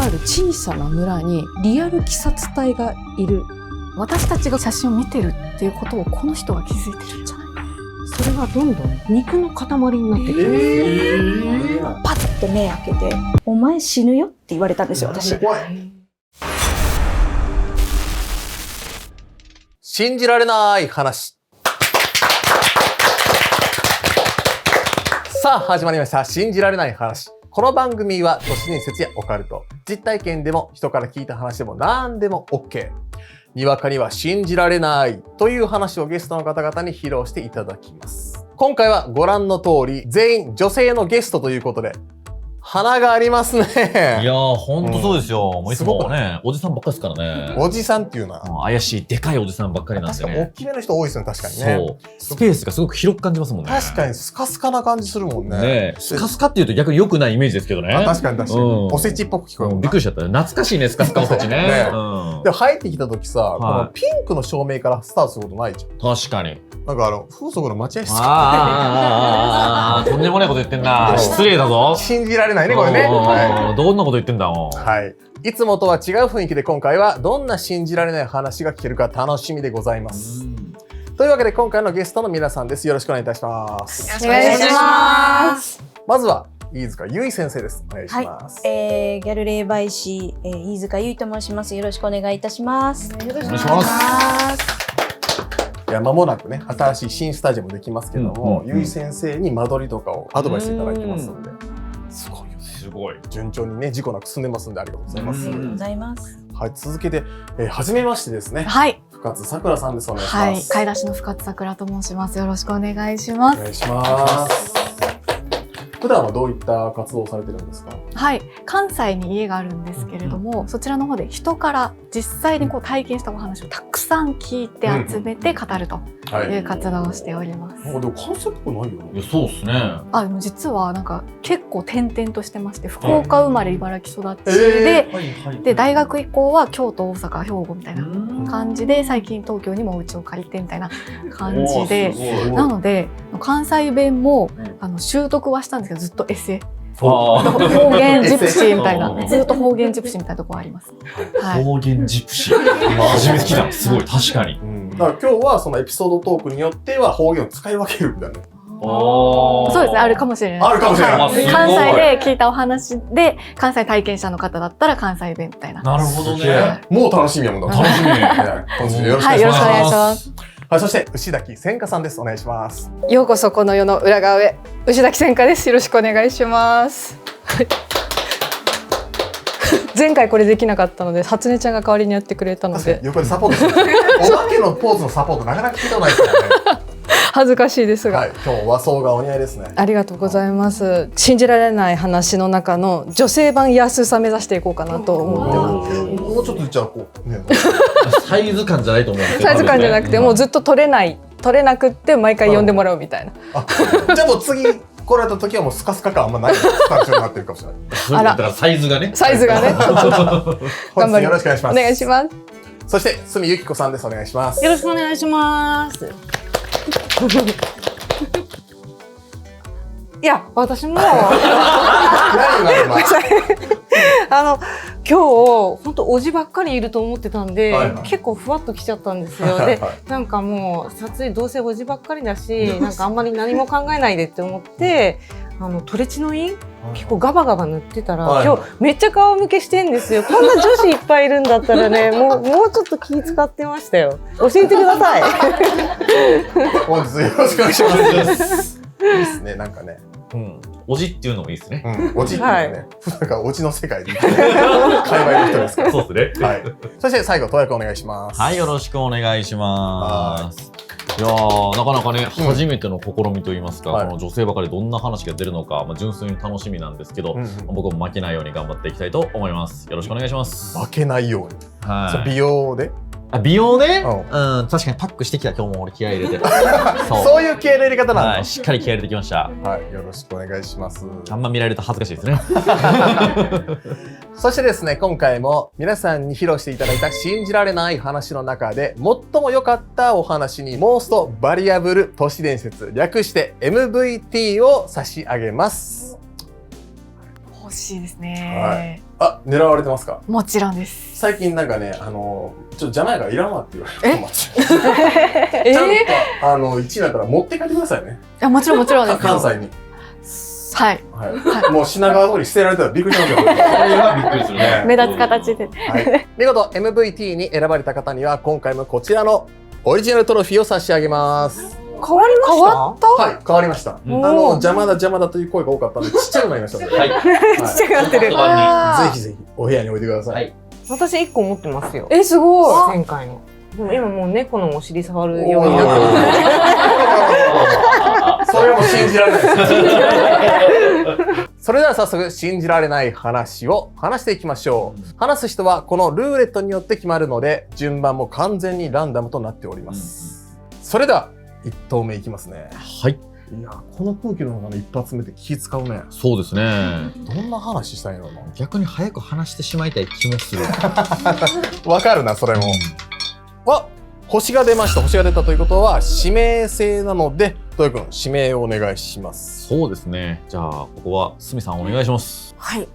ある小さな村にリアル鬼殺隊がいる。私たちが写真を見てるっていうことをこの人が気づいてるんじゃない。それがどんどん肉の塊になってくる。パッと目開けて、お前死ぬよって言われたんですよ、私。信じられない話。さあ始まりました。信じられない話。この番組は都市伝説やオカルト、実体験でも人から聞いた話でも何でも OK。にわかには信じられないという話をゲストの方々に披露していただきます。今回はご覧の通り全員女性のゲストということで花がありますね。いやー、ほんとそうですよ。もういつもね、おじさんばっかですからね。おじさんっていうのは怪しい、でかいおじさんばっかりなんでね。確かに大きめの人多いですよね、確かにね。そう。スペースがすごく広く感じますもんね。確かにスカスカな感じするもんね。ねスカスカっていうと逆に良くないイメージですけどね。確かに確かに。おせちっぽく聞こえる。びっくりしちゃった。懐かしいね、スカスカおせちね。でも入ってきた時さ、このピンクの照明からスタートすることないじゃん。確かに。なんか風俗の待合室とんでもないこと言ってんな。失礼だぞ。信じられないね、これね。どんなこと言ってんだもん。はい。いつもとは違う雰囲気で今回はどんな信じられない話が聞けるか楽しみでございます。というわけで今回のゲストの皆さんです。よろしくお願いいたします。お願いします。まずは飯塚優衣先生です。お願いします。ギャル霊媒師、飯塚優衣と申します。よろしくお願いいたします。よろしくお願いします。いや間もなくね、新しい新スタジオもできますけども、優衣先生に間取りとかをアドバイスいただいてますので、すごいよね。すごい。順調にね、事故なく進んでますんでありがとうございます。ありがとうございます。はい、続けて、初めましてですね。はい。深津さくらさんです。お願いします。はい、買い出しの深津さくらと申します。よろしくお願いします。お願いします。普段はどういった活動をされてるんですか？はい、関西に家があるんですけれども、そちらの方で人から実際にこう体験したお話をたくさん聞いて集めて語るという活動をしております。でも関西っぽくないよね。いや、そうですね。でも実はなんか結構転々としてまして、福岡生まれ茨城育ちで、大学以降は京都、大阪、兵庫みたいな感じで、最近東京にもお家を借りてみたいな感じで、なので関西弁も習得はしたんですけど、ずっとエセ。方言ジプシーみたいな、ずっと方言ジプシーみたいなところあります。方言ジプシー。初めて聞いた。すごい、確かに。だから今日はそのエピソードトークによっては方言を使い分けるみたいな。そうですね、あるかもしれない。あるかもしれない。関西で聞いたお話で、関西体験者の方だったら関西弁みたいな。なるほどね。もう楽しみやもんな。楽しみ。今週よろしくお願いします。はい、そして牛崎千佳さんです。お願いします。ようこそこの世の裏側へ。牛崎千佳です。よろしくお願いします。前回これできなかったので、初音ちゃんが代わりにやってくれたので。横でサポートしてる。お化けのポーズのサポートなかなか聞いたことないですからね。恥ずかしいですが、はい、今日和装がお似合いですね。ありがとうございます。信じられない話の中の女性版安さ目指していこうかなと思ってます。もうちょっとじゃあこうね。サイズ感じゃないと思うんですよ。サイズ感じゃなくて、もうずっと取れなくって毎回呼んでもらうみたいな。じゃあもう次来られた時はもうスカスカ感あんまないスタジオになってるかもしれない。だからサイズがね。本日よろしくお願いします。お願いします。そして角由紀子さんです。お願いします。よろしくお願いします。いや、私も今日本当おじばっかりいると思ってたんで、結構ふわっと来ちゃったんですよ。で、なんかもう撮影どうせおじばっかりだし、なんかあんまり何も考えないでって思って、トレチノイン結構ガバガバ塗ってたら、今日めっちゃ顔向けしてんですよ。こんな女子いっぱいいるんだったらね、もうちょっと気使ってましたよ。教えてください。本日よろしくお願いします。いいですね、なんかね。おじっていうのもいいですね。おじっていうのね、なんかおじの世界で界隈の人ですから。そうですね。はい。そして最後、とやくお願いします。はい、よろしくお願いします。いやー、なかなかね、初めての試みといいますか、この女性ばかりどんな話が出るのか、純粋に楽しみなんですけど、僕も負けないように頑張っていきたいと思います。よろしくお願いします。負けないように。はい。美容で。美容ね、確かにパックしてきた。今日も俺気合い入れてそういう気合いの入れ方なんだ。しっかり気合い入れてきました。はい、よろしくお願いします。あんま見られると恥ずかしいですね。そしてですね、今回も皆さんに披露していただいた信じられない話の中で最も良かったお話にモーストバリアブル都市伝説、略して MVT を差し上げます。欲しいですね。あ、狙われてますか？もちろんです。最近なんかね、ちょっと邪魔やからいらんわって言われてます。ちゃんと、1位だったら持って帰ってくださいね。いや、もちろんですよ。関西に。はい。もう品川通り捨てられたらびっくりしますよ。それはびっくりするね。目立つ形で。見事 MVT に選ばれた方には今回もこちらのオリジナルトロフィーを差し上げます。変わりました？変わった？はい、変わりました。邪魔だ邪魔だという声が多かったのでちっちゃくなりましたので。はい。ちっちゃくなってる。ぜひぜひお部屋に置いてください。はい。私1個持ってますよ。すごい。前回の。でも今もう猫のお尻触るようになってます。それも信じられないです。それでは早速信じられない話を話していきましょう。話す人はこのルーレットによって決まるので順番も完全にランダムとなっております。それでは1投目いきますね。はい。いや、この空気の中の一発目って気使うね。そうですね。どんな話したいの？逆に早く話してしまいたい気もする。わかるな、それも。星が出ました。星が出たということは指名制なので、トヨ君指名をお願いします。そうですね。じゃあここはすみさんお願いします。はい。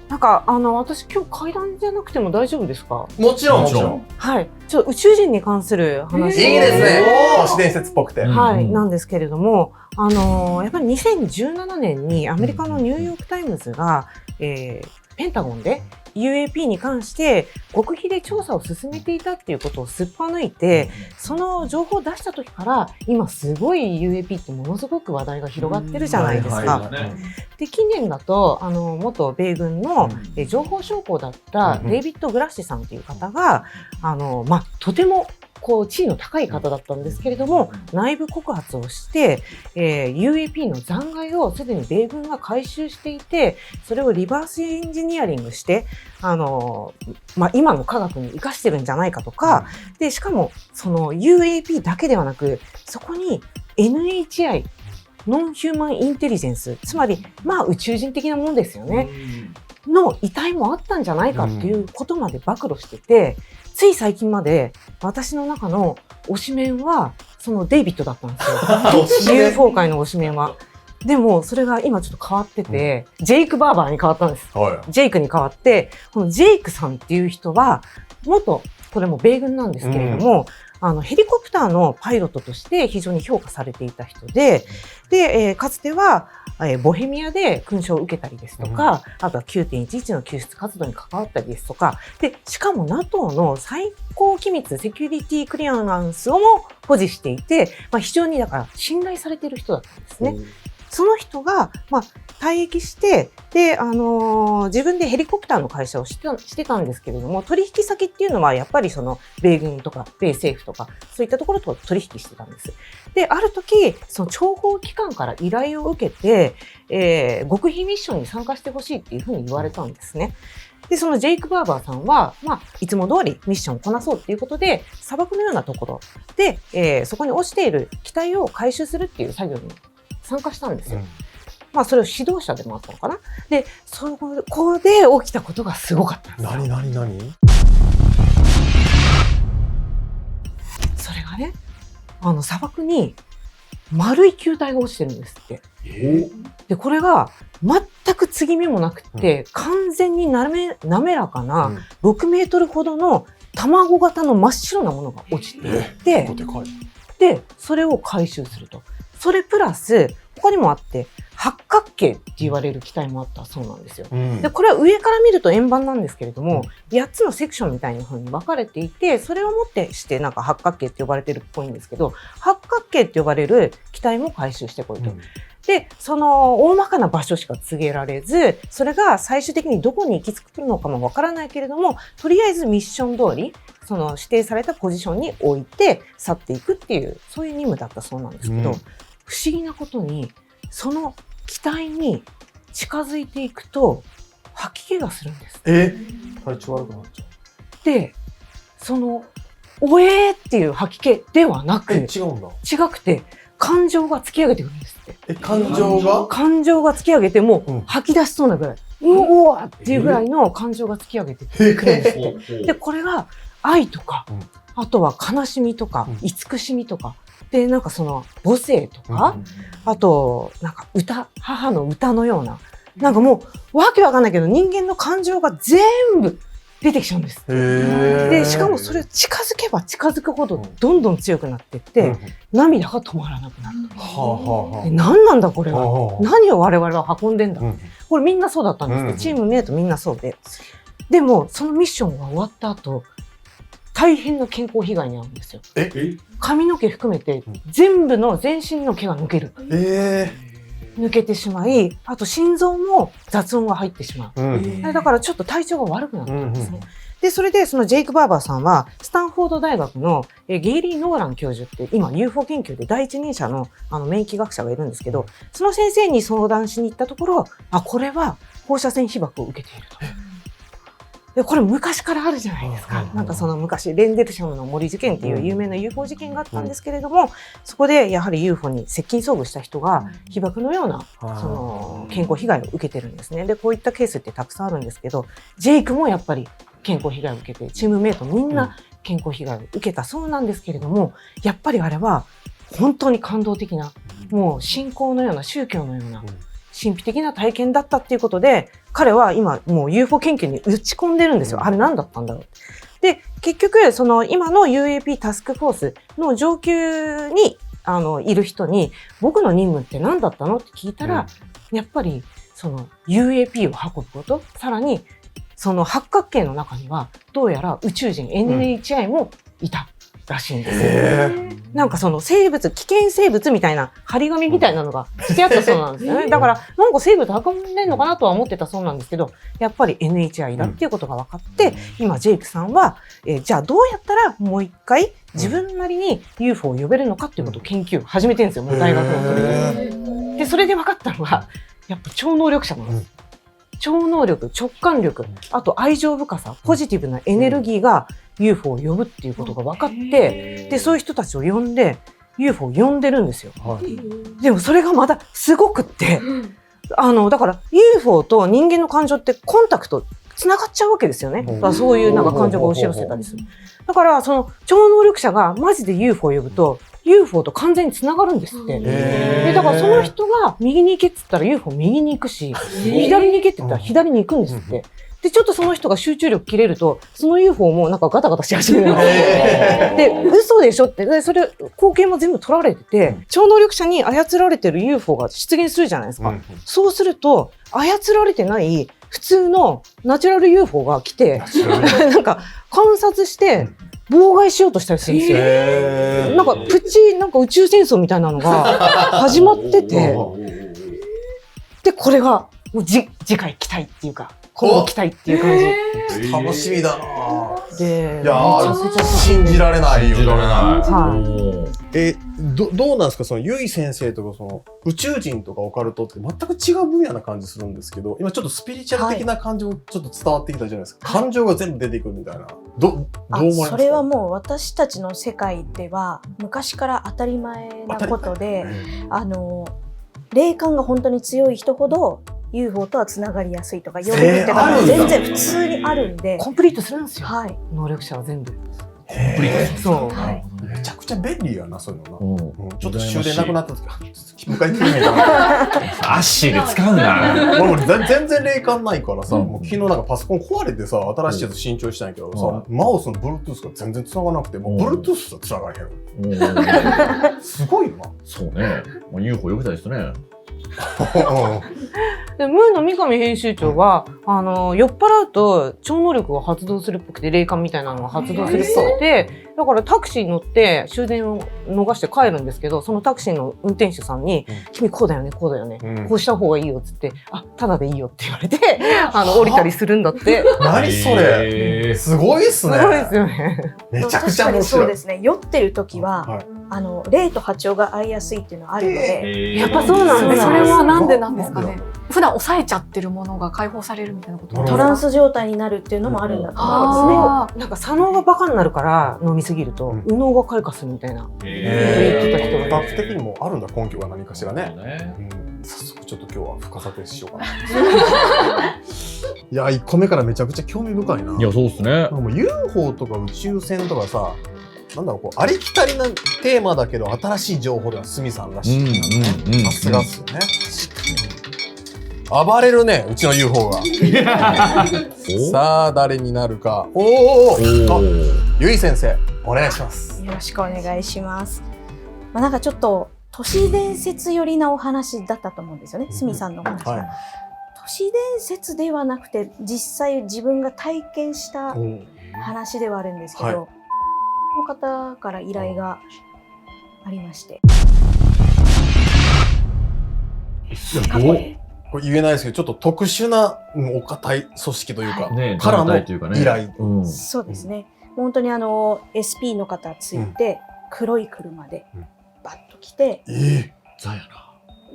なんか私今日階段じゃなくても大丈夫ですか？もちろんもちろん。はい。ちょっと宇宙人に関する話。いいですね。都市伝説っぽくて。はい、なんですけれども、やっぱり2017年にアメリカのニューヨークタイムズが、ペンタゴンで UAP に関して極秘で調査を進めていたっていうことをすっぱ抜いて、その情報を出した時から今すごい UAP ってものすごく話題が広がってるじゃないですか。で近年だと元米軍の情報将校だったデイビッド・グラッシさんっていう方がとても地位の高い方だったんですけれども、内部告発をして、UAP の残骸をすでに米軍が回収していて、それをリバースエンジニアリングして、今の科学に生かしてるんじゃないかとか、でしかもその UAP だけではなく、そこに NHI ノンヒューマンインテリジェンス、つまり宇宙人的なものですよね、の遺体もあったんじゃないかっていうことまで暴露してて、つい最近まで私の中の推しメンはそのデイビッドだったんですよ。UFO 界の推しメンは。でもそれが今ちょっと変わってて、ジェイク・バーバーに変わったんです。ジェイクに変わって、このジェイクさんっていう人はこれも米軍なんですけれども、ヘリコプターのパイロットとして非常に評価されていた人で、かつてはボヘミアで勲章を受けたりですとか、あとは 9.11 の救出活動に関わったりですとか、でしかも NATO の最高機密セキュリティクリアランスをも保持していて、非常にだから信頼されている人だったんですね。その人が、退役して、で、自分でヘリコプターの会社をしてたんですけれども、取引先っていうのはやっぱりその米軍とか米政府とかそういったところと取引してたんです。で、ある時、その諜報機関から依頼を受けて、極秘ミッションに参加してほしいっていうふうに言われたんですね。で、そのジェイク・バーバーさんは、いつも通りミッションをこなそうっていうことで、砂漠のようなところで、そこに落ちている機体を回収するっていう作業に参加したんですよ。それを指導者でもあったのかな。で、そこで起きたことがすごかったんですよ。何それがね、砂漠に丸い球体が落ちてるんですって。で、これが全く継ぎ目もなくて、完全に滑らかな6メートルほどの卵型の真っ白なものが落ちていて、で、それを回収すると。それプラス、他にもあって、八角形って言われる機体もあったそうなんですよ。で、これは上から見ると円盤なんですけれども、8つのセクションみたいな風に分かれていて、それをもってしてなんか八角形って呼ばれてるっぽいんですけど、八角形って呼ばれる機体も回収してこいと。で、その大まかな場所しか告げられず、それが最終的にどこに行き着くのかもわからないけれども、とりあえずミッション通り、その指定されたポジションに置いて去っていくっていう、そういう任務だったそうなんですけど、不思議なことに、その機体に近づいていくと吐き気がするんです。体調悪くなっちゃう。で、そのおえーっていう吐き気ではなく、違くて感情が突き上げてくるんですって。感情が突き上げてもう吐き出しそうなぐらい、うわーっていうぐらいの感情が突き上げてくるんですって。で、これが愛とか、あとは悲しみとか、慈しみとか。で、なんかその母性とか、あと、なんか母の歌のような、なんかもうわけわかんないけど人間の感情が全部出てきちゃうんです。でしかもそれを近づけば近づくほどどんどん強くなっていって、涙が止まらなくなる。で何なんだこれは、何を我々は運んでんだ、これみんなそうだったんですね、チームメイトみんなそうで。でもそのミッションが終わった後大変な健康被害に遭うんですよ。髪の毛含めて全部の全身の毛が抜ける。抜けてしまい、あと心臓も雑音が入ってしまう。だからちょっと体調が悪くなったんですね。で、それでそのジェイク・バーバーさんはスタンフォード大学のゲイリー・ノーラン教授って今 UFO 研究で第一人者の免疫学者がいるんですけど、その先生に相談しに行ったところ、これは放射線被曝を受けていると。でこれ昔からあるじゃないですか。なんかその昔レンデルシャムの森事件っていう有名な UFO 事件があったんですけれども、そこでやはり UFO に接近遭遇した人が被爆のようなその健康被害を受けてるんですね。でこういったケースってたくさんあるんですけど、ジェイクもやっぱり健康被害を受けて、チームメイトみんな健康被害を受けたそうなんですけれども、やっぱりあれは本当に感動的な、もう信仰のような宗教のような神秘的な体験だったっていうことで、彼は今もう UFO 研究に打ち込んでるんですよ。あれ何だったんだろう。で、結局その今の UAP タスクフォースの上級にいる人に僕の任務って何だったのって聞いたら、やっぱりその UAP を運ぶこと、さらにその八角形の中にはどうやら宇宙人 NHI もいたらしいんですよ。なんかその生物、危険生物みたいな張り紙みたいなのがしてあったそうなんですよね。だからなんか生物運んでんのかなとは思ってたそうなんですけど、やっぱり NHI だっていうことが分かって、今ジェイクさんは、じゃあどうやったらもう一回自分なりに UFO を呼べるのかっていうことを研究始めてるんですよ、もう大学の時で。それで分かったのがやっぱ超能力者なんです。超能力、直感力、あと愛情深さ、ポジティブなエネルギーが UFO を呼ぶっていうことが分かって、でそういう人たちを呼んで UFO を呼んでるんですよ。でもそれがまたすごくって、だから UFO と人間の感情ってコンタクトつながっちゃうわけですよね。だからそういうなんか感情が押し寄せたりする。だからその超能力者がマジで UFO を呼ぶと UFO と完全につながるんですって。でだからその人が右に行けって言ったら UFO 右に行くし、左に行けって言ったら左に行くんですって。でちょっとその人が集中力切れるとその UFO もなんかガタガタし始めるんですよ。で嘘でしょって、でそれ光景も全部取られてて、超能力者に操られてる UFO が出現するじゃないですか。そうすると操られてない普通のナチュラル UFO が来てなんか観察して妨害しようとしたりするんですよ。なんかプチなんか宇宙戦争みたいなのが始まってて、でこれがもう次回期待っていうか今後期待っていう感じ。楽しみだな。で、いやー信じられないよね。どうなんですか、そのゆい先生とかその宇宙人とかオカルトって全く違う分野な感じするんですけど、今ちょっとスピリチュアル的な感じもちょっと伝わってきたじゃないですか。感情が全部出てくるみたいな。どう思われますか？それはもう私たちの世界では昔から当たり前なことで、霊感が本当に強い人ほどUFO とはつながりやすいとか呼べるってのは全然普通にあるんで、コンプリートするんですよ。はい。能力者は全部。そう。はい。めちゃくちゃ便利やな、そういうのな。ちょっと終電なくなった時、迎えてくれないかな。アッシーで使うな。俺全然霊感ないからさ、もう昨日なんかパソコン壊れてさ、新しいやつ新調したんやけどさ、マウスの Bluetooth が全然繋がなくて、もう Bluetooth さ繋がれへん。すごいよな。そうね。UFO 呼びたいですね。でムーの三上編集長は酔っ払うと超能力が発動するっぽくて、霊感みたいなのが発動するっぽくて、だからタクシーに乗って終電を逃して帰るんですけど、そのタクシーの運転手さんに「君こうだよねこうだよね、こうした方がいいよ」っつって「あただでいいよ」って言われて降りたりするんだって。何それ、すごいっすね。すごいですよね。めちゃくちゃ面白い。そうですね。酔ってる時は、霊と波長が合いやすいっていうのはあるので、やっぱそうなんです。それはなんでなんですかね。普段抑えちゃってるものが解放されるみたいなこと。トランス状態になるっていうのもあるんだと思いますね。なんか左脳がバカになるから飲みすぎると右脳が開花するみたいな言ってた人が、科学的にもあるんだ、根拠が何かしらね。早速ちょっと今日は深酒しようかな。いや、1個目からめちゃくちゃ興味深いな。いや、そうっすね。もう UFO とか宇宙船とかさ、なんだろう、こうありきたりなテーマだけど新しい情報では鷲見さんらしい。さすがっすよね。暴れるね、うちの UFO が。さあ、誰になるか。ゆい先生、お願いします。よろしくお願いします。なんかちょっと都市伝説寄りなお話だったと思うんですよね、鷲見さんのお話が。都市伝説ではなくて、実際自分が体験した話ではあるんですけど、この方から依頼がありまして。これ言えないですけど、ちょっと特殊なお堅い組織というか、ね、からの依頼。そうですね。本当にSP の方ついて、黒い車でバッと来て、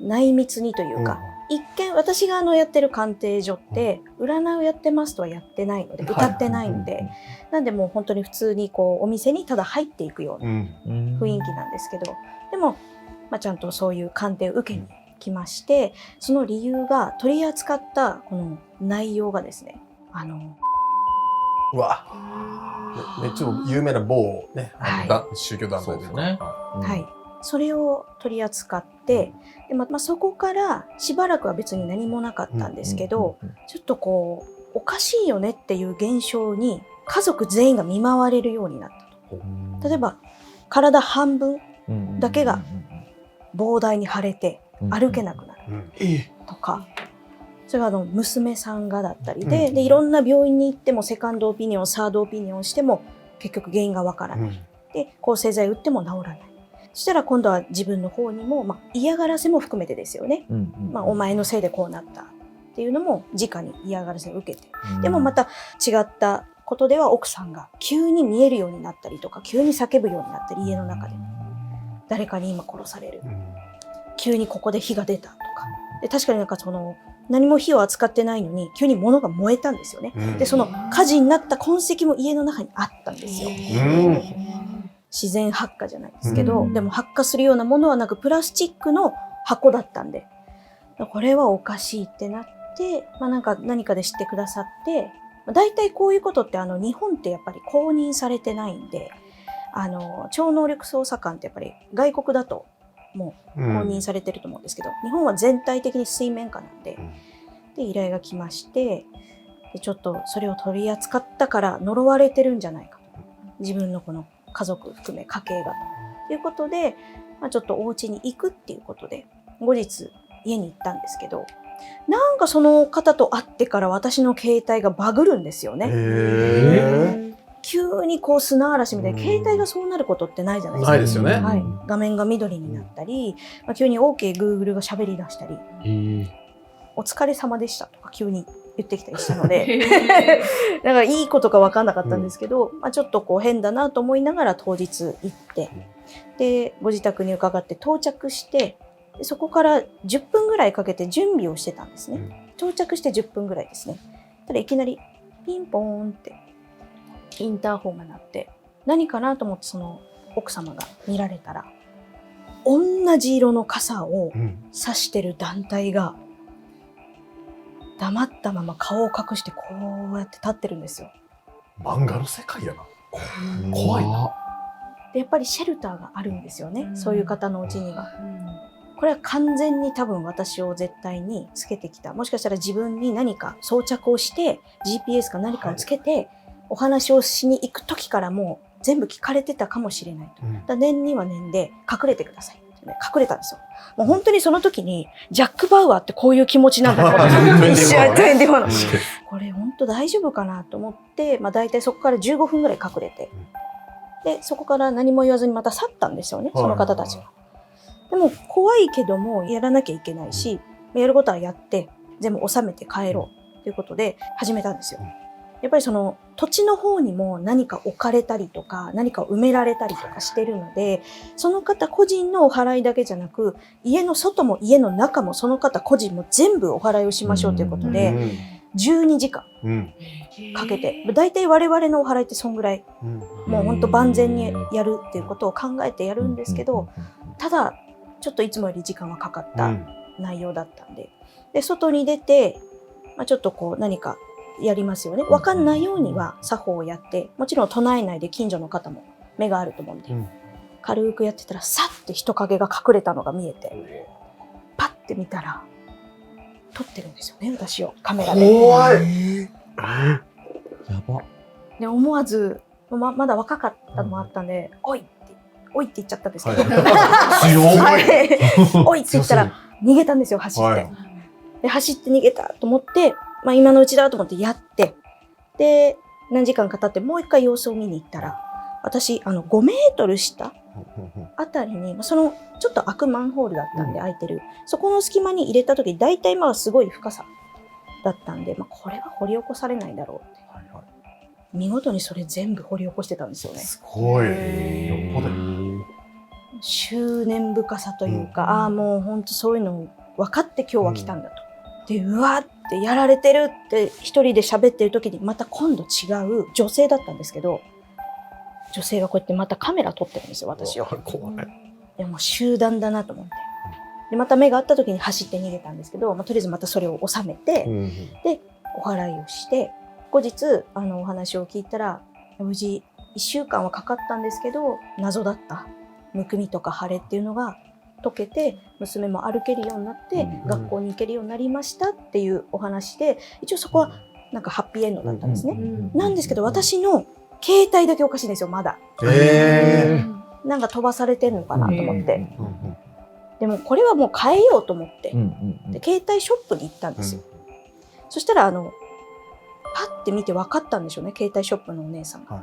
内密にというか、一見私がやってる鑑定所って占いをやってますとはやってないので、歌ってないので、なんでもう本当に普通にこうお店にただ入っていくような雰囲気なんですけど、でも、ちゃんとそういう鑑定を受けに来まして、その理由が取り扱ったこの内容がですね、うわ、めっちゃ有名な某ね、宗教団体ですね。はい。それを取り扱って、でそこからしばらくは別に何もなかったんですけど、ちょっとこうおかしいよねっていう現象に家族全員が見舞われるようになったと。例えば体半分だけが膨大に腫れて歩けなくなるとか、それが娘さんがだったりで、いろんな病院に行ってもセカンドオピニオン、サードオピニオンしても結局原因がわからない。で、抗生剤打っても治らない。そしたら今度は自分の方にも、嫌がらせも含めてですよね。お前のせいでこうなったっていうのも直に嫌がらせを受けて。でもまた違ったことでは奥さんが急に見えるようになったりとか、急に叫ぶようになったり、家の中で。誰かに今殺される。急にここで火が出たとか。で、確かに何も火を扱ってないのに急に物が燃えたんですよね。で、その火事になった痕跡も家の中にあったんですよ。自然発火じゃないですけど、でも発火するようなものはなくプラスチックの箱だったんで、これはおかしいってなって、何かで知ってくださって、大体こういうことって日本ってやっぱり公認されてないんで、超能力捜査官ってやっぱり外国だともう公認されてると思うんですけど、日本は全体的に水面下なんで、で依頼が来まして、でちょっとそれを取り扱ったから呪われてるんじゃないかと、自分のこの家族含め家計がということで、ちょっとお家に行くっていうことで後日家に行ったんですけど、なんかその方と会ってから私の携帯がバグるんですよね。急にこう砂嵐みたいに、携帯がそうなることってないじゃないですか。ないですよね。はい、画面が緑になったり、急に OK、Google が喋り出したり、お疲れ様でしたとか急に言ってきたりしたのでだからいいことか分かんなかったんですけど、ちょっとこう変だなと思いながら当日行って、でご自宅に伺って到着して、でそこから10分ぐらいかけて準備をしてたんですね。到着して10分ぐらいですね。ただいきなりピンポーンってインターホンが鳴って、何かなと思ってその奥様が見られたら、同じ色の傘を差してる団体が黙ったまま顔を隠してこうやって立ってるんですよ。漫画の世界やな。怖いな。でやっぱりシェルターがあるんですよね、そういう方のうちには。これは完全に多分私を絶対につけてきた。もしかしたら自分に何か装着をして GPS か何かをつけて、お話をしに行く時からもう全部聞かれてたかもしれないと。だ念には念で隠れてください。隠れたんですよ。もう本当にその時にジャック・バウアーってこういう気持ちなんだと思ってこれ本当大丈夫かなと思って、大体そこから15分ぐらい隠れて、でそこから何も言わずにまた去ったんですよね、その方たちが。でも怖いけどもやらなきゃいけないし、やることはやって全部収めて帰ろうということで始めたんですよ。やっぱりその土地の方にも何か置かれたりとか何か埋められたりとかしてるので、その方個人のお祓いだけじゃなく、家の外も家の中もその方個人も全部お祓いをしましょうということで、12時間かけて、だいたい我々のお祓いってそんぐらい、もうほんと万全にやるっていうことを考えてやるんですけど、ただちょっといつもより時間はかかった内容だったんで、で外に出て、ちょっとこう何かやりますよね。分かんないようには作法をやって、もちろん唱えないで近所の方も目があると思うんで、軽くやってたらさって人影が隠れたのが見えて、パッて見たら撮ってるんですよね、私をカメラで。怖い。やば。で思わずまだ若かったのもあったんで、おいって言っちゃったんですけど、強い。おいって言ったら逃げたんですよ、走って。はい。で走って逃げたと思って、今のうちだと思ってやって、で何時間か経ってもう一回様子を見に行ったら、私5メートル下あたりにそのちょっと開くマンホールだったんで、開いてるそこの隙間に入れた時、大体すごい深さだったんで、これは掘り起こされないだろうって、見事にそれ全部掘り起こしてたんですよね。すごい。よっぽど。執念深さというか、もう本当そういうの分かって今日は来たんだと。でうわってやられてるって一人で喋ってる時に、また今度違う女性だったんですけど、女性がこうやってまたカメラ撮ってるんですよ、私を。怖い。でも集団だなと思って、でまた目が合った時に走って逃げたんですけど、とりあえずまたそれを収めて、でお祓いをして、後日お話を聞いたら、無事1週間はかかったんですけど、謎だったむくみとか腫れっていうのが解けて、娘も歩けるようになって、学校に行けるようになりましたっていうお話で、一応そこはなんかハッピーエンドだったんですね。なんですけど、私の携帯だけおかしいんですよ、まだ。なんか飛ばされてるのかなと思って。でもこれはもう変えようと思って、で携帯ショップに行ったんですよ。そしたらパッて見て分かったんでしょうね、携帯ショップのお姉さんが。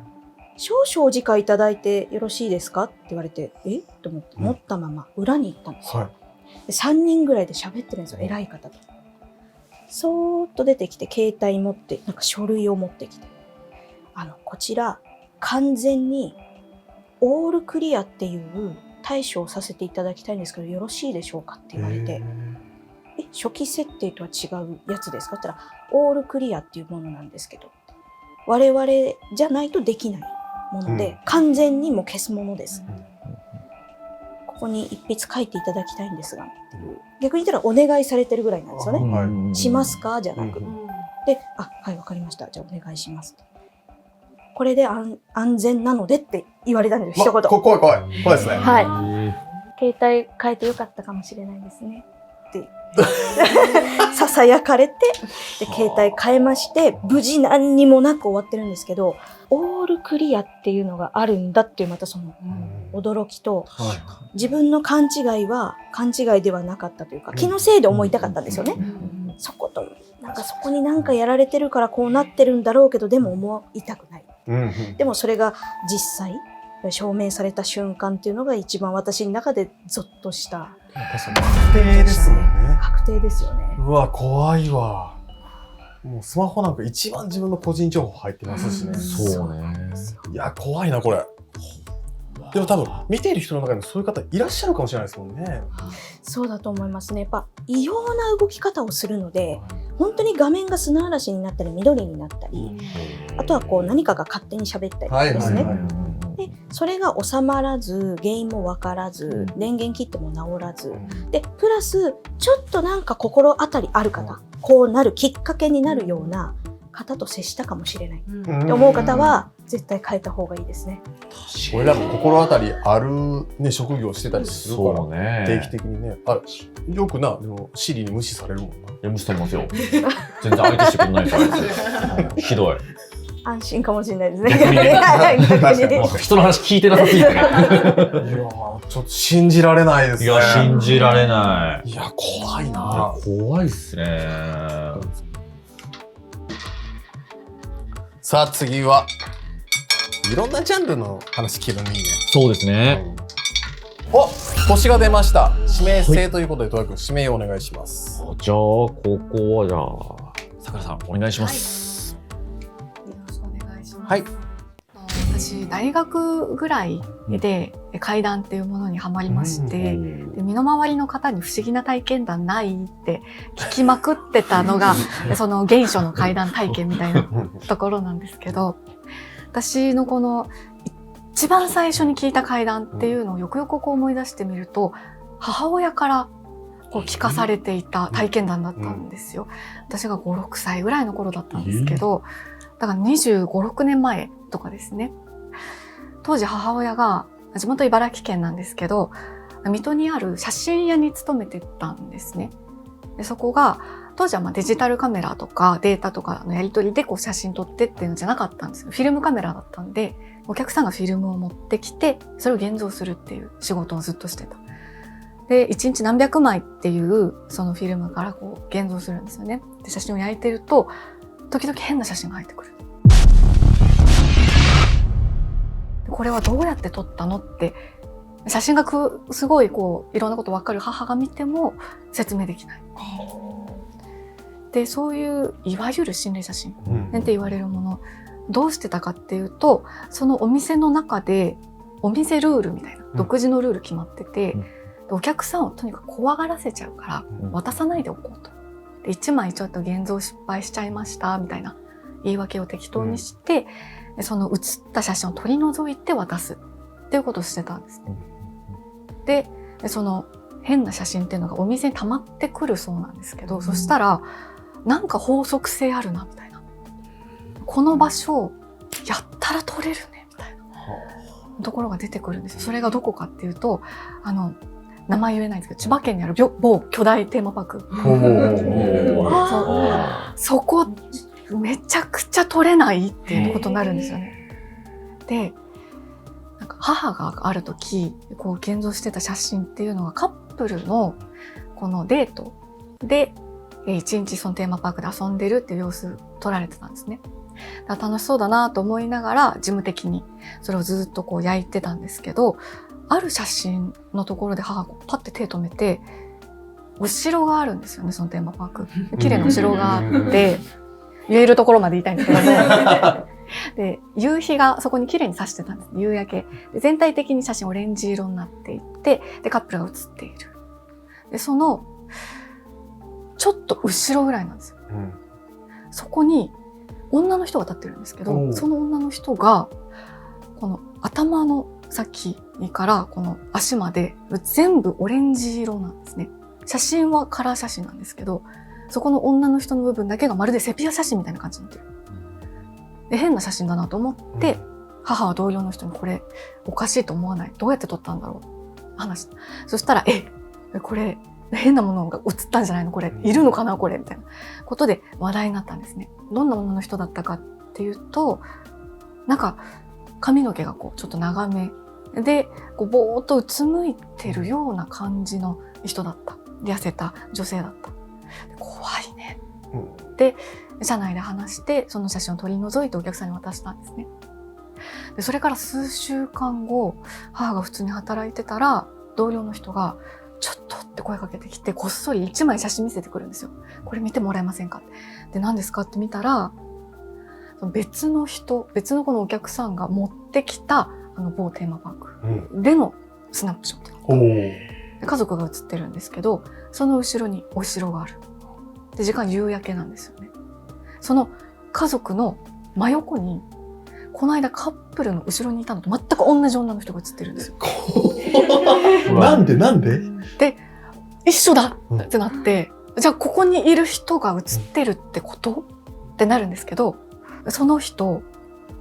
少々お時間いただいてよろしいですかって言われて、と思って持ったまま裏に行ったんですよ。で3人ぐらいで喋ってるんですよ、偉い方と。そーっと出てきて、携帯持って、なんか書類を持ってきて、こちら完全にオールクリアっていう対処をさせていただきたいんですけど、よろしいでしょうかって言われて、初期設定とは違うやつですかって言ったら、オールクリアっていうものなんですけど、我々じゃないとできないもので、完全にもう消すものです。ここに一筆書いていただきたいんですが、逆に言ったらお願いされてるぐらいなんですよね。しますかじゃなく。で、はい、わかりました。じゃあお願いします。これで安全なのでって言われたんですよ、一言。怖いですね。はい。携帯変えてよかったかもしれないですね。ってささやかれて、で携帯変えまして、無事何にもなく終わってるんですけど、オールクリアっていうのがあるんだっていう、またその驚きと、自分の勘違いは勘違いではなかったというか、気のせいで思いたかったんですよね。そことなんかそこになんかやられてるからこうなってるんだろうけど、でも思いたくない。でもそれが実際証明された瞬間っていうのが一番私の中でゾッとした。確定ですもんね。確定ですよね。うわ、怖いわ。もうスマホなんか一番自分の個人情報入ってますしね。そうね。いや、怖いな、これ。でも多分、見ている人の中にもそういう方いらっしゃるかもしれないですもんね。そうだと思いますね。やっぱ異様な動き方をするので、本当に画面が砂嵐になったり緑になったり、あとはこう何かが勝手に喋ったりですね。でそれが収まらず、原因も分からず、電源切っても治らず、でプラスちょっとなんか心当たりある方、こうなるきっかけになるような方と接したかもしれないって思う方は絶対変えた方がいいですね。俺らも心当たりある、ね、職業してたりするから、ね、定期的にね。よくな、でもシリに無視されるもんな。いや、無視されますよ。全然相手してくれないからひどい。安心かもしれないですね。人の話聞いてなさすぎて。いやちょっと信じられないですね。いや、信じられない。いや、怖いな。怖いっすね。さあ次はいろんなジャンルの話聞けるのいいね。そうですね。お、星が出ました。指名制ということで、とにかく指名をお願いします。じゃあここはじゃあさくらさんお願いします。よろしくお願いします。はい。私大学ぐらいで怪談っていうものにハマりまして、で身の回りの方に不思議な体験談ないって聞きまくってたのがその原初の怪談体験みたいなところなんですけど、私のこの一番最初に聞いた怪談っていうのをよくよくこう思い出してみると、母親からこう聞かされていた体験談だったんですよ。私が5、6歳ぐらいの頃だったんですけど、だから25、6年前とかですね。当時母親が地元茨城県なんですけど、水戸にある写真屋に勤めてたんですね。でそこが当時はデジタルカメラとかデータとかのやり取りで写真撮ってっていうのじゃなかったんですよ。フィルムカメラだったんで、お客さんがフィルムを持ってきてそれを現像するっていう仕事をずっとしてた。で1日何百枚っていうそのフィルムから現像するんですよね。で写真を焼いてると時々変な写真が入ってくる。これはどうやって撮ったのって写真がすごいいろんなこと分かる母が見ても説明できない。でそういういわゆる心霊写真って言われるもの、どうしてたかっていうと、そのお店の中でお店ルールみたいな独自のルール決まってて、お客さんをとにかく怖がらせちゃうから渡さないでおこうと。で1枚ちょっと現像失敗しちゃいましたみたいな言い訳を適当にして、その写った写真を取り除いて渡すっていうことをしてたんですね。でその変な写真っていうのがお店に溜まってくるそうなんですけど、そしたらなんか法則性あるなみたいな、この場所やったら撮れるねみたいなところが出てくるんですよ。それがどこかっていうと、名前言えないんですけど、千葉県にある某巨大テーマパーク。そこめちゃくちゃ撮れないっていうことになるんですよね。でなんか母がある時現像してた写真っていうのがカップルのこのデートで一日そのテーマパークで遊んでるっていう様子撮られてたんですね。だから楽しそうだなと思いながら事務的にそれをずっと焼いてたんですけど、ある写真のところで母がパッて手止めて、お城があるんですよね、そのテーマパーク。綺麗なお城があって言えるところまで言いたいんだけどもで夕日がそこに綺麗に差してたんです。夕焼けで全体的に写真オレンジ色になっていって、でカップルが写っている。でそのちょっと後ろぐらいなんですよ、そこに女の人が立ってるんですけど、その女の人がこの頭の先からこの足まで全部オレンジ色なんですね。写真はカラー写真なんですけど、そこの女の人の部分だけがまるでセピア写真みたいな感じになってる。で変な写真だなと思って、母は同僚の人にこれおかしいと思わない？どうやって撮ったんだろう？話した。そしたらこれ変なものが写ったんじゃないの？これいるのかな？これみたいなことで話題になったんですね。どんな女の人だったかっていうと、なんか髪の毛がちょっと長めでぼーっとうつむいてるような感じの人だった。痩せた女性だった。怖いね、で社内で話してその写真を取り除いてお客さんに渡したんですね。でそれから数週間後、母が普通に働いてたら同僚の人がちょっとって声かけてきて、こっそり1枚写真見せてくるんですよ。これ見てもらえませんか？で何ですかって見たら、別のこのお客さんが持ってきた某テーマパークでのスナップショット、家族が写ってるんですけど、その後ろにお城がある。で時間夕焼けなんですよね。その家族の真横にこの間カップルの後ろにいたのと全く同じ女の人が写ってるんですよ。なんでで一緒だってなって、じゃあここにいる人が写ってるってことってなるんですけど、その人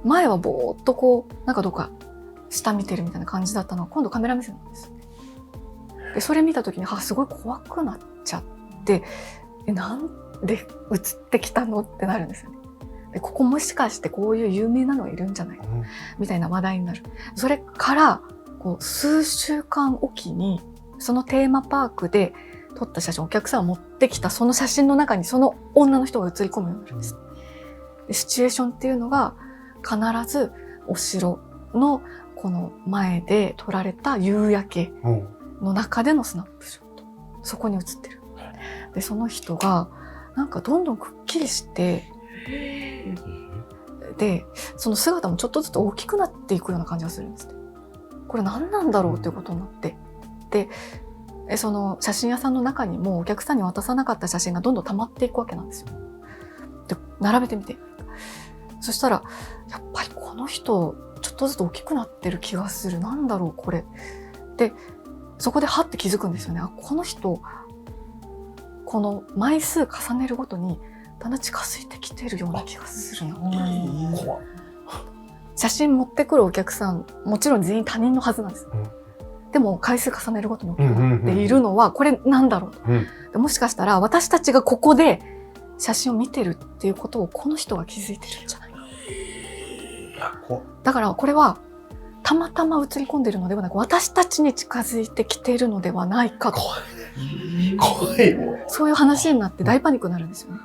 前はぼーっとなんかどっか下見てるみたいな感じだったのが今度カメラ目線なんですよね。でそれ見た時にすごい怖くなっちゃって、なんで写ってきたのってなるんですよね。でここもしかしてこういう有名なのがいるんじゃない、みたいな話題になる。それから数週間おきにそのテーマパークで撮った写真、お客さんが持ってきたその写真の中にその女の人が写り込むようになるんです。でシチュエーションっていうのが必ずお城のこの前で撮られた夕焼けの中でのスナップショット、そこに写ってる。でその人がなんかどんどんくっきりして、でその姿もちょっとずつ大きくなっていくような感じがするんですね。これ何なんだろうということになって、でその写真屋さんの中にもお客さんに渡さなかった写真がどんどん溜まっていくわけなんですよ。で並べてみて、そしたらやっぱりこの人ちょっとずつ大きくなってる気がする、なんだろうこれで、そこでハッて気づくんですよね。この人この枚数重ねるごとにだんだん近づいてきてるような気がするな。写真持ってくるお客さんもちろん全員他人のはずなんです、でも回数重ねるごとに大きくなっているのはこれなんだろうと、でもしかしたら私たちがここで写真を見てるっていうことをこの人が気づいてるんじゃないか。だからこれはたまたま映り込んでいるのではなく、私たちに近づいてきているのではないかと。怖い。そういう話になって大パニックになるんですよね。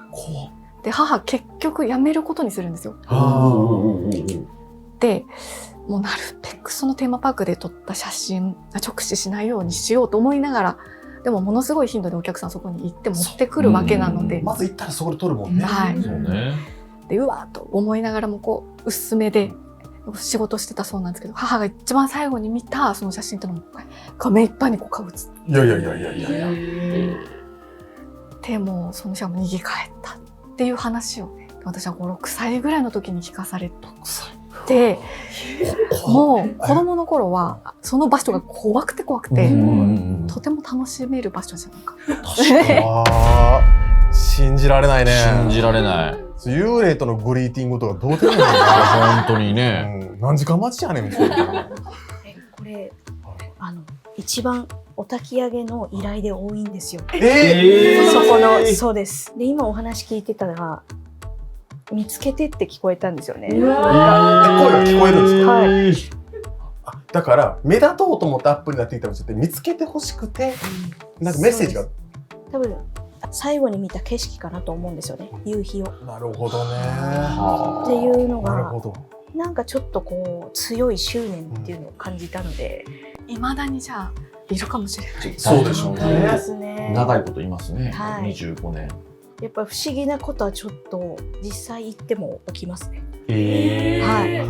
で母結局やめることにするんですよ。でもうなるべくそのテーマパークで撮った写真直視しないようにしようと思いながら、でもものすごい頻度でお客さんそこに行って持ってくるわけなので、まず行ったらそこで撮るもんね。はい。そうね。でうわーと思いながらもこう薄めで仕事してたそうなんですけど、母が一番最後に見たその写真っていうのも画面いっぱいにこう顔写って、いや。でもその写真も逃げ帰ったっていう話をね、私は5、6歳ぐらいの時に聞かされて、もう子供の頃はその場所が怖くてとても楽しめる場所じゃなかった。信じられないね。信じられない。幽霊とのグリーティングとかどうでもいいな。本当にね。何時間待ちやねんみたいな。これ一番お焚き上げの依頼で多いんですよ。そこのそうです。で今お話聞いてたら見つけてって聞こえたんですよね。声が聞こえるんですか？はい。だから目立とうと思ってアップになっていたら見つけてほしくて、なんかメッセージが多分最後に見た景色かなと思うんですよね、夕日を。なるほどね。っていうのがなんかちょっとこう強い執念っていうのを感じたので、未だにじゃあいるかもしれない。そうでしょうね。長いこといますね。はい、25年。やっぱ不思議なことはちょっと実際行っても起きますね。はい。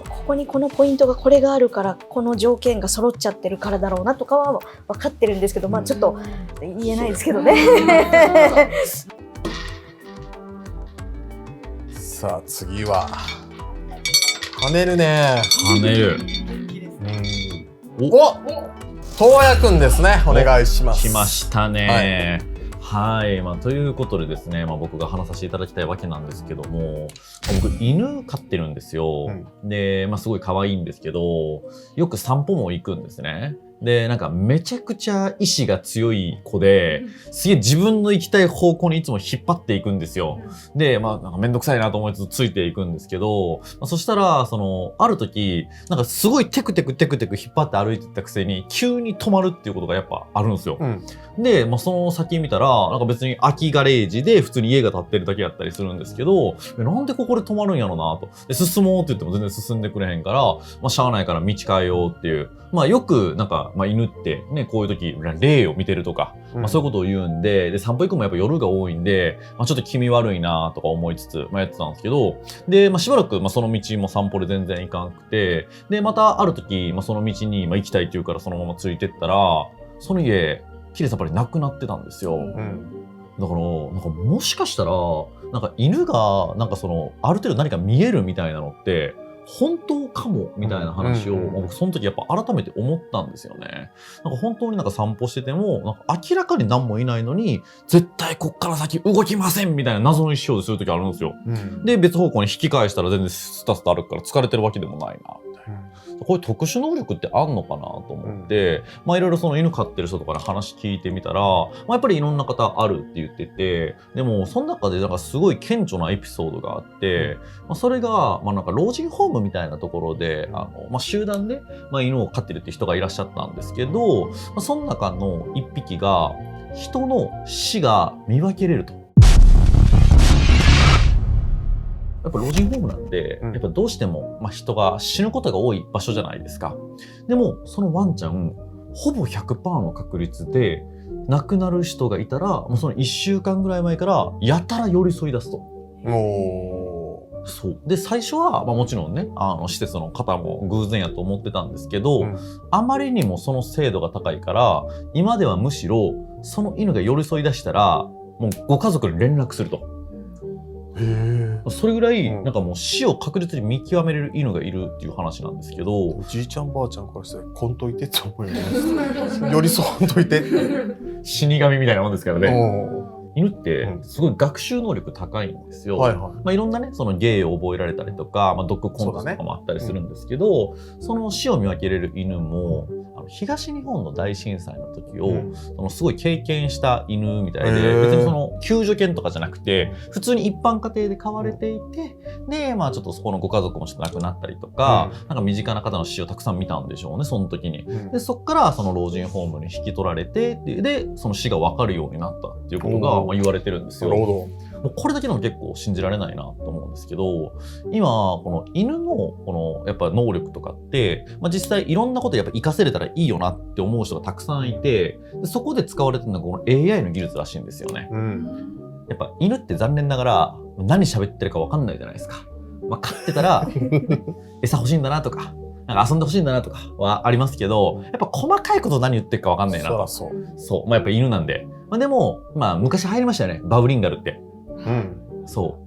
ここにこのポイントがこれがあるからこの条件が揃っちゃってるからだろうなとかは分かってるんですけど、まあちょっと言えないですけどね。さあ次は跳ねるね。跳ねる。お、東也くんですね。お願いします。来ましたね。はい、ということでですね、僕が話させていただきたいわけなんですけども、僕犬飼ってるんですよ。で、すごい可愛いんですけど、よく散歩も行くんですね。で、なんかめちゃくちゃ意志が強い子で、すげえ自分の行きたい方向にいつも引っ張っていくんですよ。で、なんかめんどくさいなと思いつつついていくんですけど、そしたら、ある時、なんかすごいテクテク引っ張って歩いてったくせに、急に止まるっていうことがやっぱあるんですよ。で、その先見たら、なんか別に空きガレージで普通に家が建ってるだけやったりするんですけど、なんでここで止まるんやろなと。で、進もうって言っても全然進んでくれへんから、しゃあないから道変えようっていう。よく、なんか、犬ってね、こういう時、霊を見てるとか、そういうことを言うんで、散歩行くもやっぱ夜が多いんで、ちょっと気味悪いなとか思いつつ、やってたんですけど、で、しばらく、その道も散歩で全然行かんくて、で、またある時、その道に、行きたいって言うからそのままついてったら、その家、きれいさっぱりなくなってたんですよ。だから、なんかもしかしたら、なんか犬が、なんかある程度何か見えるみたいなのって、本当かもみたいな話を僕その時やっぱ改めて思ったんですよね。なんか本当になんか散歩しててもなんか明らかに何もいないのに絶対こっから先動きませんみたいな謎の意思表示する時あるんですよ。で別方向に引き返したら全然スタスタ歩くから疲れてるわけでもないなみたいな。こういう特殊能力ってあんのかなと思って、いろいろその犬飼ってる人とかに話聞いてみたら、やっぱりいろんな方あるって言ってて、でもその中でなんかすごい顕著なエピソードがあって、それがなんか老人ホームみたいなところで集団で犬を飼ってるって人がいらっしゃったんですけど、その中の一匹が人の死が見分けれると。やっぱ老人ホームなんで、やっぱどうしても、人が死ぬことが多い場所じゃないですか。でも、そのワンちゃん、ほぼ 100% の確率で、亡くなる人がいたら、もうその1週間ぐらい前から、やたら寄り添い出すと。そう。で、最初は、もちろんね、施設の方も偶然やと思ってたんですけど、あまりにもその精度が高いから、今ではむしろ、その犬が寄り添い出したら、もうご家族に連絡すると。それぐらいなんかもう死を確実に見極めれる犬がいるっていう話なんですけど、おじいちゃんばあちゃんからしてこんといてって思います寄り添わんといて死神みたいなもんですからね。犬ってすごい学習能力高いんですよ。いろんなねその芸を覚えられたりとか、ドッグコンテストとかもあったりするんですけど、その死を見分けれる犬も東日本の大震災の時を、すごい経験した犬みたいで、別にその救助犬とかじゃなくて、普通に一般家庭で飼われていて、で、まあちょっとそこのご家族もちょっと亡くなったりとか、なんか身近な方の死をたくさん見たんでしょうね、その時に。で、そこからその老人ホームに引き取られて、で、その死が分かるようになったっていうことがまあ言われてるんですよ。なるほど。もうこれだけでも結構信じられないなと思うんですけど、今、この犬のこのやっぱ能力とかって、まあ、実際いろんなことやっぱ活かせれたらいいよなって思う人がたくさんいて、そこで使われてるのがこの AI の技術らしいんですよね。やっぱ犬って残念ながら何喋ってるか分かんないじゃないですか。まあ、飼ってたら餌欲しいんだなとか、なんか遊んでほしいんだなとかはありますけど、やっぱ細かいこと何言ってるか分かんないなと。そう。まあ、やっぱ犬なんで。まあ、でも、まあ昔入りましたよね。バブリンガルって。そ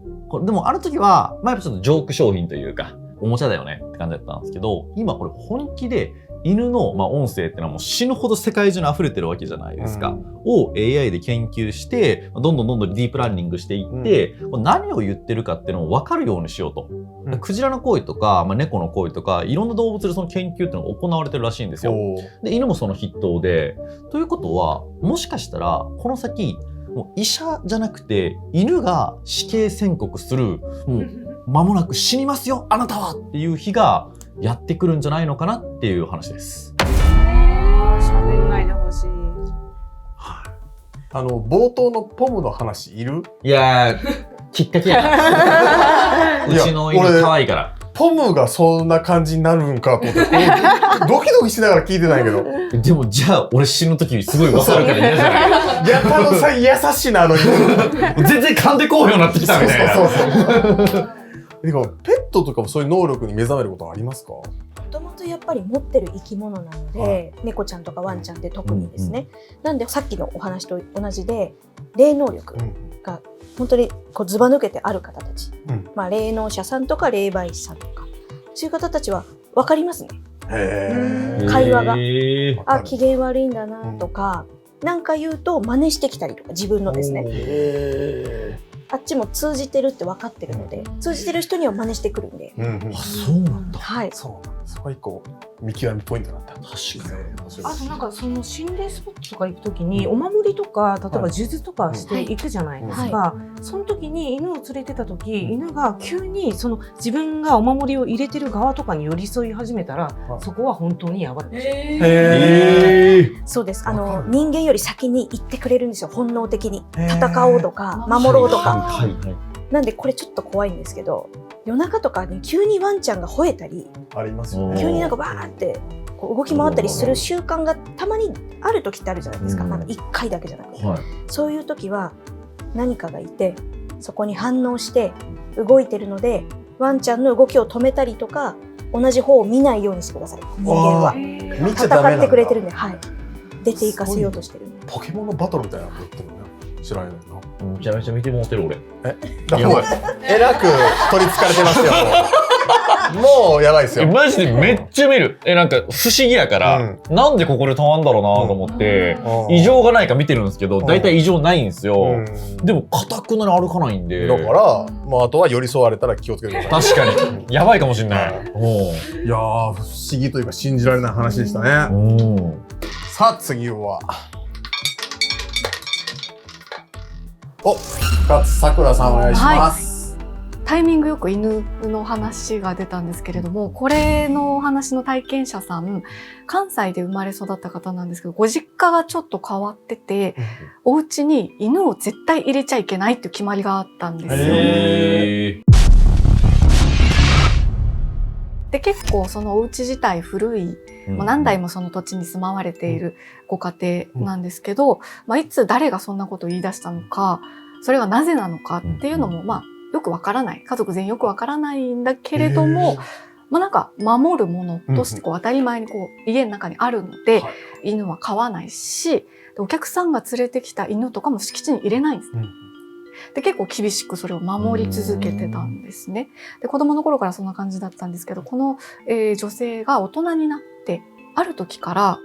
う。でもある時は、まあやっぱちょっとジョーク商品というか、おもちゃだよねって感じだったんですけど、今これ本気で犬のまあ音声ってのはもう死ぬほど世界中に溢れてるわけじゃないですか。を AI で研究して、どんどんディープラーニングしていって、何を言ってるかっていうのを分かるようにしようと。クジラの声とか、まあ、猫の声とか、いろんな動物でその研究っていうのが行われてるらしいんですよ。で、犬もその筆頭で。ということは、もしかしたら、この先、もう医者じゃなくて犬が死刑宣告する、もう間もなく死にますよあなたはっていう日がやってくるんじゃないのかなっていう話です。喋んないでほしい。冒頭のポムの話いる？いやー、きっかけやな。うちの犬可愛いから。ポムがそんな感じになるんかと思って、ドキドキしながら聞いてないけど。でも、じゃあ、俺死ぬときすごい分かるから嫌じゃない？いや、多分さ、優しいな、全然噛んでこうようになってきたみたいな。そう。でも、ペットとかもそういう能力に目覚めることはありますか？もともとやっぱり持ってる生き物なので、猫ちゃんとかワンちゃんって特にですね。なんでさっきのお話と同じで、霊能力が本当にこうずば抜けてある方たち、まあ霊能者さんとか霊媒師さんとか、そういう方たちは分かりますね。会話が、あ、機嫌悪いんだなとか、なんか言うと真似してきたりとか、自分のですね。あっちも通じてるって分かってるので、通じてる人には真似してくるんで。あ、そうなんだ。はい。そうなんです。そこが一個見極めポイントなんだ。確かに。あとなんかその心霊スポットとか行くときにお守りとか例えば数珠とかして行くじゃないですか。その時に犬を連れてた時、犬が急にその自分がお守りを入れてる側とかに寄り添い始めたら、そこは本当にやばい。そうです。人間より先に行ってくれるんですよ。本能的に戦おうとか守ろうとか。なんでこれちょっと怖いんですけど、夜中とかに急にワンちゃんが吠えたり、ありますよね。急になんかバーってこう動き回ったりする習慣がたまにある時ってあるじゃないですか。なんか1回だけじゃなくて、そういう時は何かがいてそこに反応して動いてるので、ワンちゃんの動きを止めたりとか、同じ方を見ないようにしてください。人間は戦ってくれてるんで、はい、出ていかせようとしてる。ポケモンのバトルみたいなのやってるのね。知らないな。めちゃめちゃ見てもうてる俺。えらく取りつかれてますよ。もうやばいですよ。マジでめっちゃ見る。なんか不思議やから、なんでここで止まんだろうなと思って、異常がないか見てるんですけど、大体異常ないんですよ。でも固くなに歩かないんで。だから、まああとは寄り添われたら気をつけてください。確かに。やばいかもしれない。いやー、不思議というか信じられない話でしたね。さあ次は。深津さくらさんお願いします。タイミングよく犬の話が出たんですけれども、これのお話の体験者さん、関西で生まれ育った方なんですけど、ご実家がちょっと変わってて、お家に犬を絶対入れちゃいけないっていう決まりがあったんですよ。で、結構そのお家自体古い、何代もその土地に住まわれているご家庭なんですけど、いつ誰がそんなことを言い出したのか、それがなぜなのかっていうのも、よくわからない。家族全員よくわからないんだけれども、なんか守るものとして当たり前に家の中にあるので、犬は飼わないし、お客さんが連れてきた犬とかも敷地に入れないんです。で、結構厳しくそれを守り続けてたんですね。で、子供の頃からそんな感じだったんですけど、この、女性が大人になって、ある時から、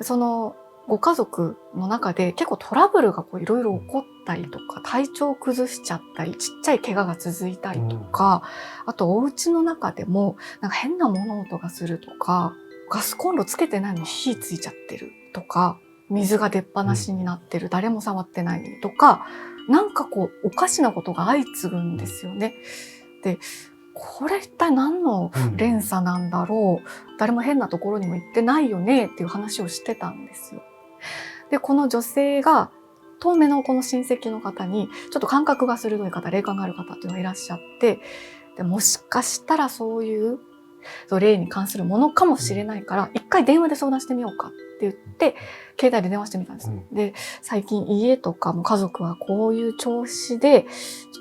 そのご家族の中で結構トラブルがいろいろ起こったりとか、体調を崩しちゃったり、ちっちゃい怪我が続いたりとか、あとお家の中でもなんか変な物音がするとか、ガスコンロつけてないのに火ついちゃってるとか、水が出っ放しになってる、誰も触ってないのにとか、なんかこうおかしなことが相次ぐんですよね。で、これ一体何の連鎖なんだろう、誰も変なところにも行ってないよねっていう話をしてたんですよ。で、この女性が遠目のこの親戚の方にちょっと感覚が鋭い方、霊感がある方っていうのがいらっしゃって、でもしかしたらそういう霊に関するものかもしれないから一回電話で相談してみようかって言って携帯で電話してみたんです。で、最近家とかも家族はこういう調子でち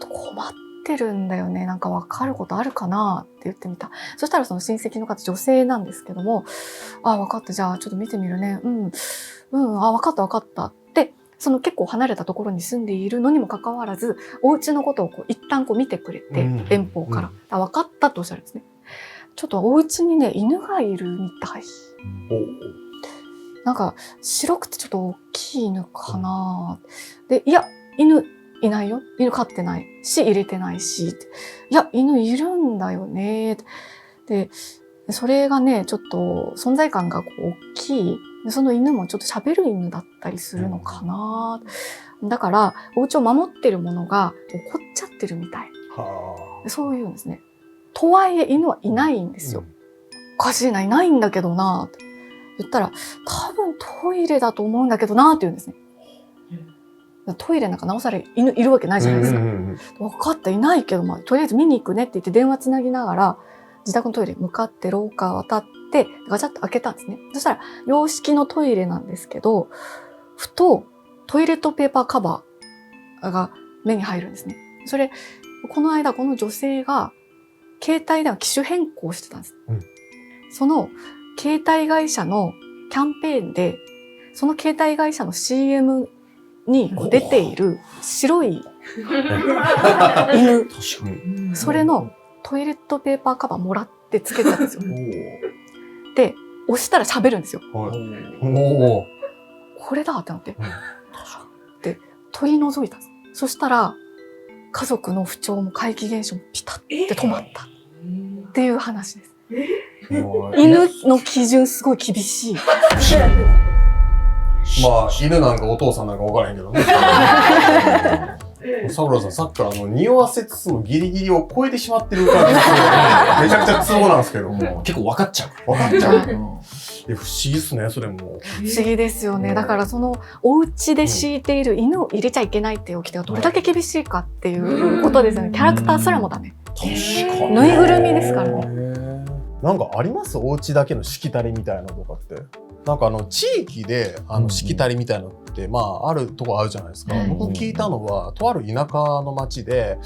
ょっと困ってるんだよね、なんか分かることあるかなって言ってみた。そしたらその親戚の方、女性なんですけども、あ、分かった、じゃあちょっと見てみるね、あ、分かった分かったって、その結構離れたところに住んでいるのにもかかわらず、お家のことをこう一旦こう見てくれて、遠方から、分かったとおっしゃるんですね。ちょっとお家にね、犬がいるみたい。なんか白くてちょっと大きい犬かな。で、いや、犬いないよ。犬飼ってないし、入れてないし。いや、犬いるんだよね。で、それがね、ちょっと存在感がこう大きい。その犬もちょっと喋る犬だったりするのかな。だから、お家を守ってるものが怒っちゃってるみたい。そういうんですね。とはいえ犬はいないんですよ。おかしいな、いないんだけどなって言ったら、多分トイレだと思うんだけどなって言うんですね。トイレなんかなおさら犬いるわけないじゃないですか。分かった、いないけど、まあ、とりあえず見に行くねって言って電話つなぎながら、自宅のトイレ向かって廊下渡って、ガチャッと開けたんですね。そしたら、洋式のトイレなんですけど、ふとトイレットペーパーカバーが目に入るんですね。それ、この間この女性が、携帯電話機種変更してたんです。その携帯会社のキャンペーンで、その携帯会社の CM に出ている白い犬、それのトイレットペーパーカバーもらってつけたんですよ。で、押したら喋るんですよ。これだってなって。で、取り除いたんです。そしたら、家族の不調も怪奇現象もピタッて止まった。っていう話です。犬の基準すごい厳しい。まあ、犬なんかお父さんなんか分からへんけどね。サブラさん、さっきから匂わせつつもギリギリを超えてしまってる感じですよね。めちゃくちゃツボなんですけども。結構分かっちゃう。分かっちゃう。不思議っすね、それも。不思議ですよね。だからそのお家で敷いている犬を入れちゃいけないっていう掟がどれだけ厳しいかっていうことですよね。キャラクターすらもダメ。確かに。ぬいぐるみですからね。なんかあります？お家だけのしきたりみたいなのとかって。なんか地域でしきたりみたいなのってまああるとこあるじゃないですか。僕聞いたのはとある田舎の町で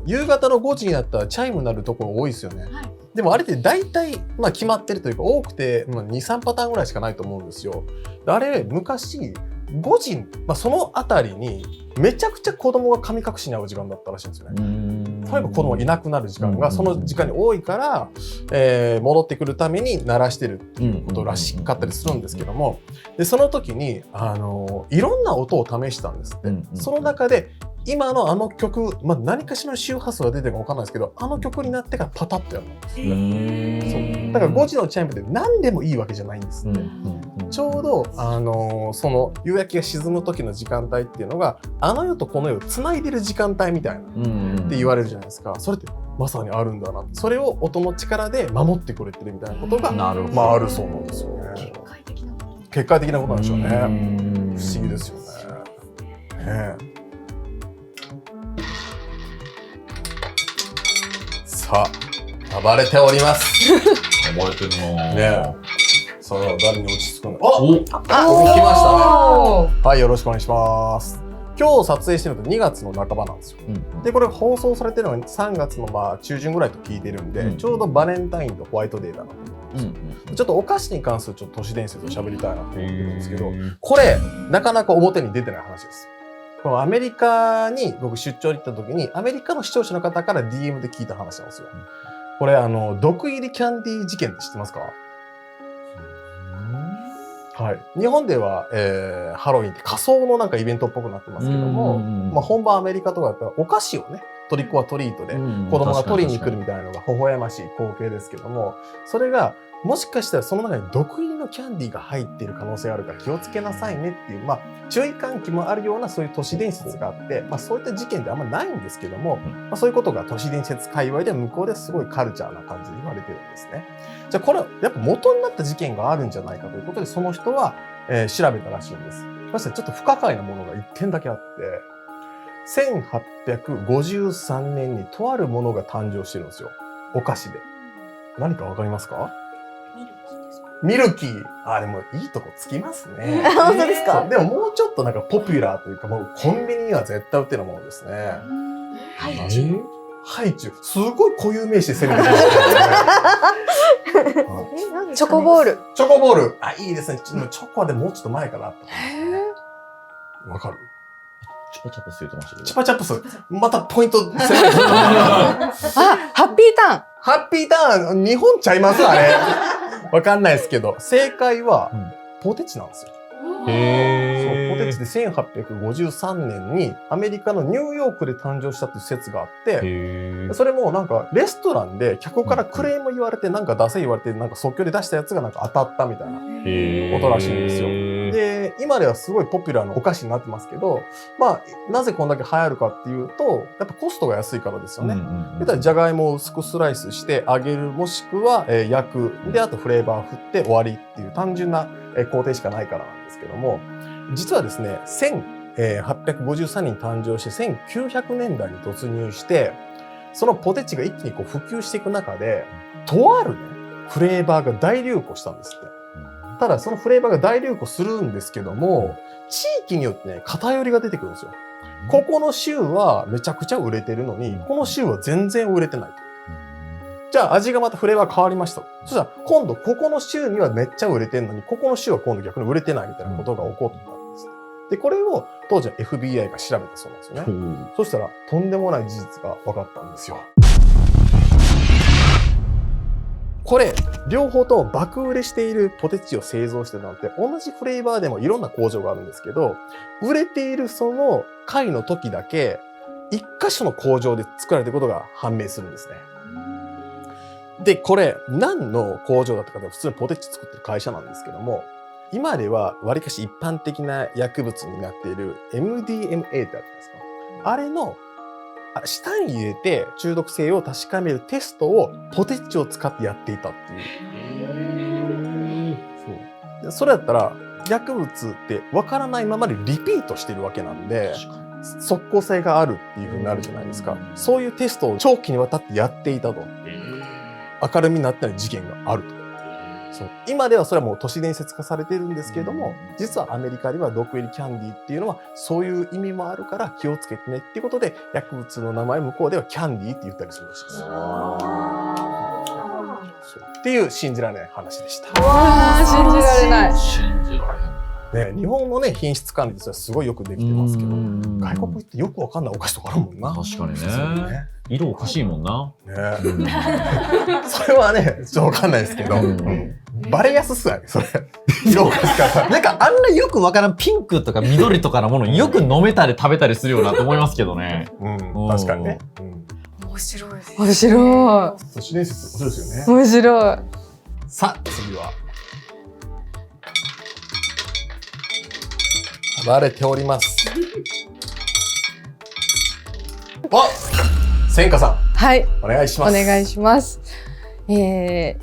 夕方の5時になったらチャイム鳴るところ多いですよね。でもあれって大体まあ決まってるというか多くて2、3パターンぐらいしかないと思うんですよ。あれ昔5時、まあ、そのあたりにめちゃくちゃ子供が神隠しに会う時間だったらしいんですよね。例えば子供がいなくなる時間がその時間に多いから、戻ってくるために鳴らしてるっていうことらしかったりするんですけども、でその時にいろんな音を試したんですって。その中で今の曲、まあ、何かしらの周波数が出てるか分かんないですけど、曲になってからパタッとやるんです。そうだから5時のチャイムで何でもいいわけじゃないんですって。ちょうどその夕焼けが沈む時の時間帯っていうのが世とこの世をつないでる時間帯みたいなって言われるじゃないですか。それってまさにあるんだな。それを音の力で守ってくれてるみたいなことがまああるそうなんですよね。結界的なことなんでしょうね。不思議ですよね。さあ、暴れております。暴れてるなね。さあ、誰に落ち着くの？来ましたね。はい、よろしくお願いします。今日撮影してるのと2月の半ばなんですよ。で、これ放送されてるのが3月のまあ中旬ぐらいと聞いてるんで、ちょうどバレンタインとホワイトデーだなと。ちょっとお菓子に関するちょっと都市伝説を喋りたいなと思ってるんですけど、これ、なかなか表に出てない話です。このアメリカに僕出張に行った時に、アメリカの視聴者の方から DM で聞いた話なんですよ。これ毒入りキャンディー事件って知ってますか？はい。日本では、ハロウィンって仮装のなんかイベントっぽくなってますけども、まあ本場アメリカとかだったらお菓子をね、トリックオアトリートでうん子供が取りに来るみたいなのが微笑ましい光景ですけども、それがもしかしたらその中に毒入りのキャンディーが入っている可能性があるから気をつけなさいねっていう、注意喚起もあるようなそういう都市伝説があって、そういった事件であんまないんですけども、そういうことが都市伝説界隈で向こうですごいカルチャーな感じで言われてるんですね。じゃあこれはやっぱ元になった事件があるんじゃないかということで、その人は、調べたらしいんです。そしたらちょっと不可解なものが一点だけあって、1853年にとあるものが誕生してるんですよ。お菓子で。何かわかりますか？ミルキー。でもいいとこつきますね。本当ですか？でももうちょっとなんかポピュラーというか、もうコンビニには絶対売ってるものですね。ハイチュウ。ハイチュウ。すごい固有名詞で攻めてますね。チョコボール。チョコボール。いいですね。チョコはでももうちょっと前かな。わかる？チュパチャプス言ってましたけど。チュパチャプス。またポイント攻めてハッピーターン。ハッピーターン、日本ちゃいますあれ。わかんないですけど、正解は、ポテチなんですよ。そう、ポテチで1853年にアメリカのニューヨークで誕生したっていう説があって、それもなんかレストランで客からクレーム言われて、なんか出せ言われて、なんか即興で出したやつがなんか当たったみたいなことらしいんですよ。で、今ではすごいポピュラーなお菓子になってますけど、なぜこんだけ流行るかっていうと、やっぱコストが安いからですよね。じゃがいもを薄くスライスして揚げる、もしくは焼く。で、あとフレーバー振って終わりっていう単純な工程しかないからなんですけども、実はですね、1853年に誕生して1900年代に突入して、そのポテチが一気にこう普及していく中で、とあるね、フレーバーが大流行したんですって。ただそのフレーバーが大流行するんですけども、地域によってね、偏りが出てくるんですよ。ここの州はめちゃくちゃ売れてるのに、この州は全然売れてないと。じゃあ味がまたフレーバー変わりました。そしたら今度ここの州にはめっちゃ売れてるのに、ここの州は今度逆に売れてないみたいなことが起こったんです。で、これを当時の FBI が調べたそうなんですよね。そしたらとんでもない事実が分かったんですよ。これ、両方とも爆売れしているポテチを製造してるなんて、同じフレーバーでもいろんな工場があるんですけど、売れているその回の時だけ、一箇所の工場で作られていることが判明するんですね。で、これ、何の工場だったかというと、普通にポテチ作ってる会社なんですけども、今ではわりかし一般的な薬物になっている MDMA ってあるじゃないですか。あれの舌に入れて中毒性を確かめるテストをポテチを使ってやっていたっていう。そう。それだったら薬物ってわからないままでリピートしてるわけなんで、即効性があるっていう風になるじゃないですか。そういうテストを長期にわたってやっていたと。明るみになった事件があると。そう今ではそれはもう都市伝説化されているんですけれども、実はアメリカでは毒入りキャンディーっていうのはそういう意味もあるから気をつけてねっていうことで、薬物の名前向こうではキャンディーって言ったりするらしいです。そうっていう信じられない話でした。信じられない。信じられへん。ね、日本のね品質管理ってすごいよくできてますけど、外国ってよくわかんないお菓子とかあるもんな。確かにね。色おかしいもんな。ね、それはねちょっとわかんないですけど、バレやすそうやねそれ。色おかしかった。なんかあんなよくわからんピンクとか緑とかのものよく飲めたり食べたりするよなと思いますけどね。確かにね。面白いです。面白い。都市伝説面白いですよね。面白い。さあ次はバレております。千佳さん、はい、お願いします。お願いします。平成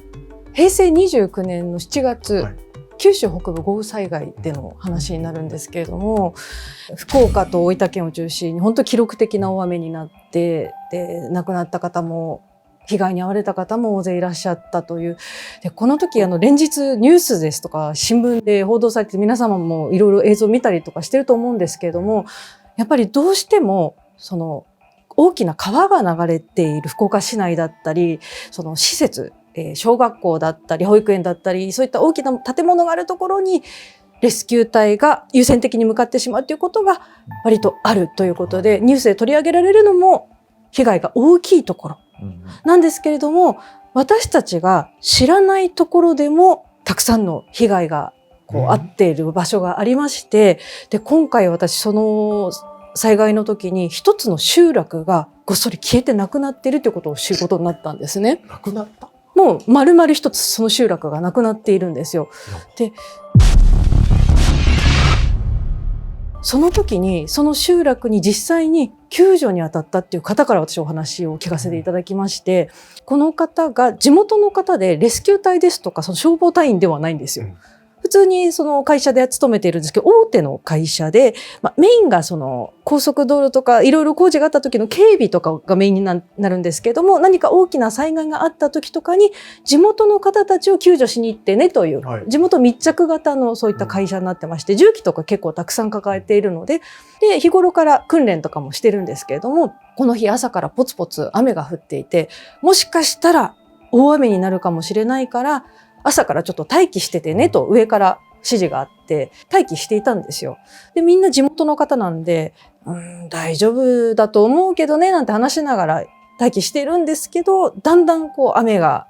29年の7月、はい、九州北部豪雨災害での話になるんですけれども、福岡と大分県を中心に本当記録的な大雨になって、で亡くなった方も被害に遭われた方も大勢いらっしゃったという。でこの時連日ニュースですとか新聞で報道されて、皆様もいろいろ映像を見たりとかしてると思うんですけれども、やっぱりどうしてもその大きな川が流れている福岡市内だったり、その施設、小学校だったり保育園だったり、そういった大きな建物があるところにレスキュー隊が優先的に向かってしまうということが割とあるということで、ニュースで取り上げられるのも被害が大きいところなんですけれども、私たちが知らないところでもたくさんの被害があっている場所がありまして、で今回私その災害の時に一つの集落がごっそり消えてなくなっているということを知ることになったんですね。なくなった。もう丸々一つその集落がなくなっているんですよ。で、その時にその集落に実際に救助に当たったっていう方から私お話を聞かせていただきまして、この方が地元の方でレスキュー隊ですとかその消防隊員ではないんですよ。普通にその会社で勤めているんですけど、大手の会社で、メインがその高速道路とかいろいろ工事があった時の警備とかがメインになるんですけれども、何か大きな災害があった時とかに地元の方たちを救助しに行ってねという、地元密着型のそういった会社になってまして、重機とか結構たくさん抱えているので、日頃から訓練とかもしてるんですけれども、この日朝からポツポツ雨が降っていて、もしかしたら大雨になるかもしれないから朝からちょっと待機しててねと上から指示があって待機していたんですよ。で、みんな地元の方なんで、大丈夫だと思うけどねなんて話しながら待機しているんですけど、だんだんこう雨が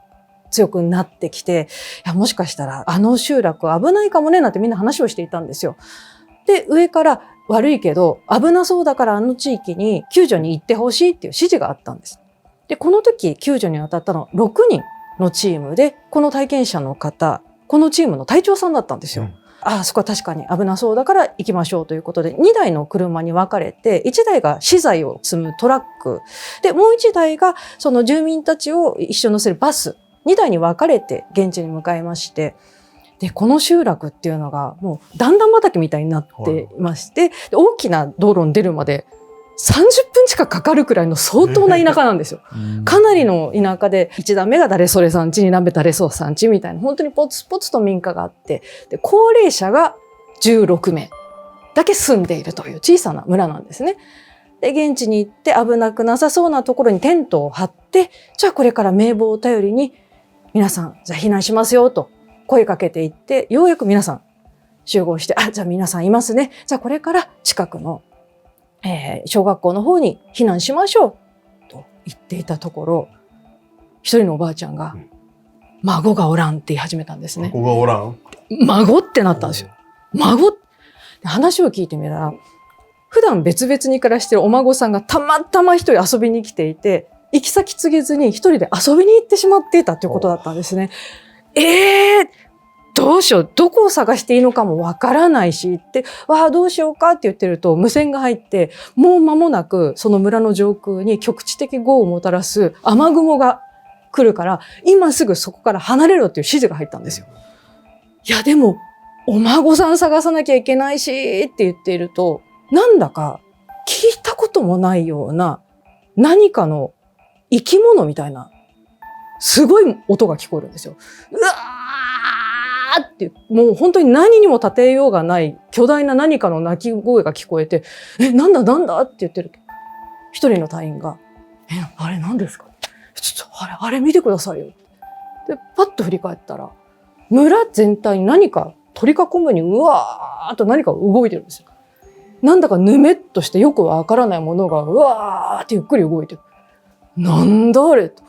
強くなってきて、いやもしかしたらあの集落危ないかもねなんてみんな話をしていたんですよ。で、上から悪いけど危なそうだからあの地域に救助に行ってほしいっていう指示があったんです。で、この時救助に当たったのは6人のチームで、この体験者の方、このチームの隊長さんだったんですよ。そこは確かに危なそうだから行きましょうということで、2台の車に分かれて、1台が資材を積むトラックで、もう1台がその住民たちを一緒に乗せるバス、2台に分かれて現地に向かいまして、で、この集落っていうのがもう段々畑みたいになっていまして、大きな道路に出るまで30分近くかかるくらいの相当な田舎なんですよ。かなりの田舎で、1段目が誰それさん家、2段目誰それさん家みたいな、本当にポツポツと民家があって、で、高齢者が16名だけ住んでいるという小さな村なんですね。で、現地に行って危なくなさそうなところにテントを張って、じゃあこれから名簿を頼りに皆さん、じゃあ避難しますよと声かけていって、ようやく皆さん集合して、じゃあ皆さんいますね。じゃあこれから近くの小学校の方に避難しましょうと言っていたところ、一人のおばあちゃんが、孫がおらんって言い始めたんですね。孫がおらん？孫ってなったんですよ。孫？話を聞いてみたら、普段別々に暮らしてるお孫さんがたまたま一人遊びに来ていて、行き先告げずに一人で遊びに行ってしまっていたということだったんですね。どうしよう、どこを探していいのかもわからないしって、どうしようかって言ってると無線が入って、もう間もなくその村の上空に局地的豪雨をもたらす雨雲が来るから、今すぐそこから離れろっていう指示が入ったんですよ。いやでも、お孫さん探さなきゃいけないしって言っていると、なんだか聞いたこともないような何かの生き物みたいなすごい音が聞こえるんですよ。うわーって、もう本当に何にも立てようがない巨大な何かの鳴き声が聞こえて、なんだなんだって言ってる。一人の隊員が、あれ何ですか？ちょっとあれ見てくださいよ。で、パッと振り返ったら、村全体に何か取り囲むにうわーっと何か動いてるんですよ。なんだかぬめっとしてよくわからないものがうわーってゆっくり動いてる。なんだあれと。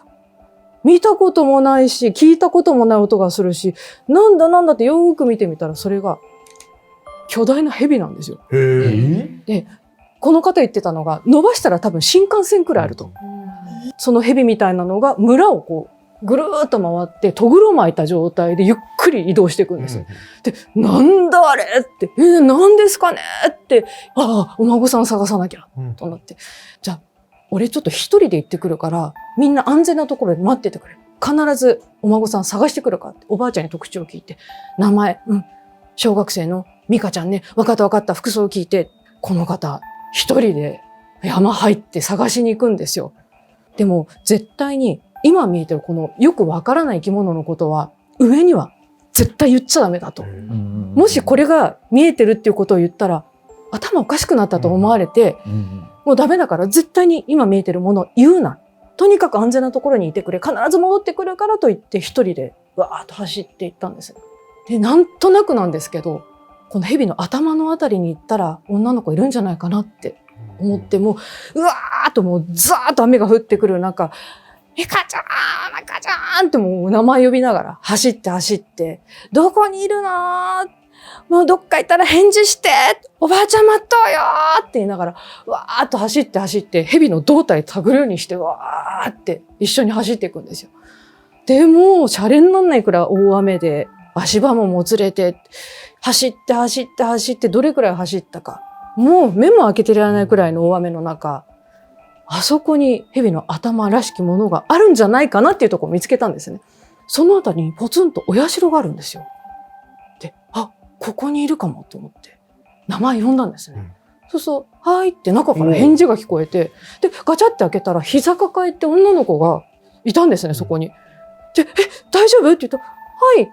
見たこともないし、聞いたこともない音がするし、なんだってよーく見てみたら、それが巨大な蛇なんですよ。で、この方言ってたのが、伸ばしたら多分新幹線くらいあると。その蛇みたいなのが村をこう、ぐるーっと回って、とぐろ巻いた状態でゆっくり移動していくんですよ。で、なんだあれって、なんですかねって、お孫さん探さなきゃ、となって。じゃあ、俺ちょっと一人で行ってくるから、みんな安全なところで待っててくれ。必ずお孫さん探してくるからって、おばあちゃんに特徴を聞いて、名前、小学生の美香ちゃんね、わかった、服装を聞いて、この方、一人で山入って探しに行くんですよ。でも、絶対に、今見えてるこのよくわからない生き物のことは、上には絶対言っちゃダメだと。もしこれが見えてるっていうことを言ったら、頭おかしくなったと思われて、もうダメだから絶対に今見えてるものを言うな。とにかく安全なところにいてくれ。必ず戻ってくるからと言って一人でわーっと走っていったんです。で、なんとなくなんですけど、この蛇の頭のあたりに行ったら女の子いるんじゃないかなって思って、もう、うわーっともうザーッと雨が降ってくる中、ミカちゃんってもう名前呼びながら走って、どこにいるの？もうどっか行ったら返事して、おばあちゃん待っとうよって言いながら、わーっと走って蛇の胴体手繰るようにしてわーって一緒に走っていくんですよ。でもシャレになんないくらい大雨で足場ももつれて走ってどれくらい走ったか、もう目も開けてられないくらいの大雨の中、あそこに蛇の頭らしきものがあるんじゃないかなっていうところを見つけたんですね。そのあたりにポツンとお社があるんですよ。で、あ、ここにいるかもと思って名前呼んだんですね。そうそう、はーいって中から返事が聞こえて、でガチャって開けたら膝抱えて女の子がいたんですね、そこに。で、大丈夫って言うと、はいって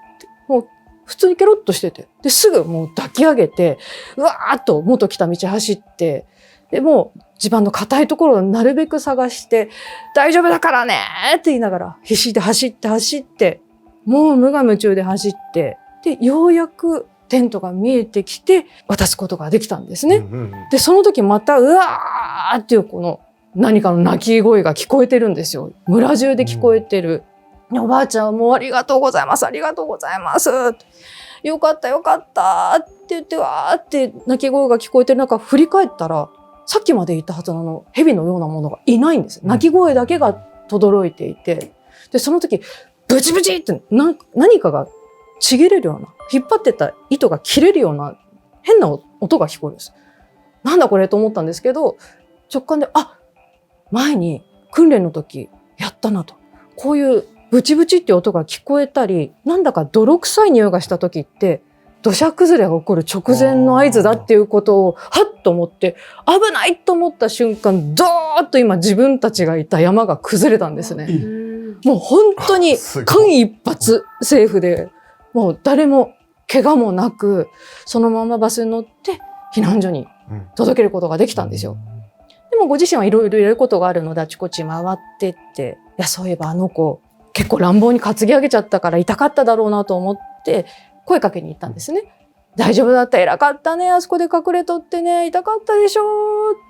もう普通にケロッとしてて、ですぐもう抱き上げて、うわーっと元来た道走って、でもう地盤の硬いところをなるべく探して、大丈夫だからねって言いながら必死で走って、もう無我夢中で走って、で、ようやくテントが見えてきて渡すことができたんですね。で、その時またうわーっていうこの何かの鳴き声が聞こえてるんですよ。村中で聞こえてる。おばあちゃんはもうありがとうございます、ありがとうございます。よかったよかったって言ってわーって鳴き声が聞こえてる中、振り返ったら、さっきまでいたはずの蛇のようなものがいないんです。鳴き声だけが轟いていて、で、その時、ブチブチって何かがちぎれるような、引っ張ってた糸が切れるような変な音が聞こえるんです。なんだこれと思ったんですけど、直感で、あ、前に訓練の時やったなと。こういうブチブチって音が聞こえたり、なんだか泥臭い匂いがした時って、土砂崩れが起こる直前の合図だっていうことをはっと思って、危ないと思った瞬間、ドーッと今自分たちがいた山が崩れたんですね。もう本当に間一髪セーフで、もう誰も怪我もなく、そのままバスに乗って避難所に届けることができたんですよ。でもご自身はいろいろやることがあるのであちこち回ってって、いやそういえばあの子結構乱暴に担ぎ上げちゃったから痛かっただろうなと思って声かけに行ったんですね。大丈夫だった、偉かったね、あそこで隠れとってね、痛かったでしょっ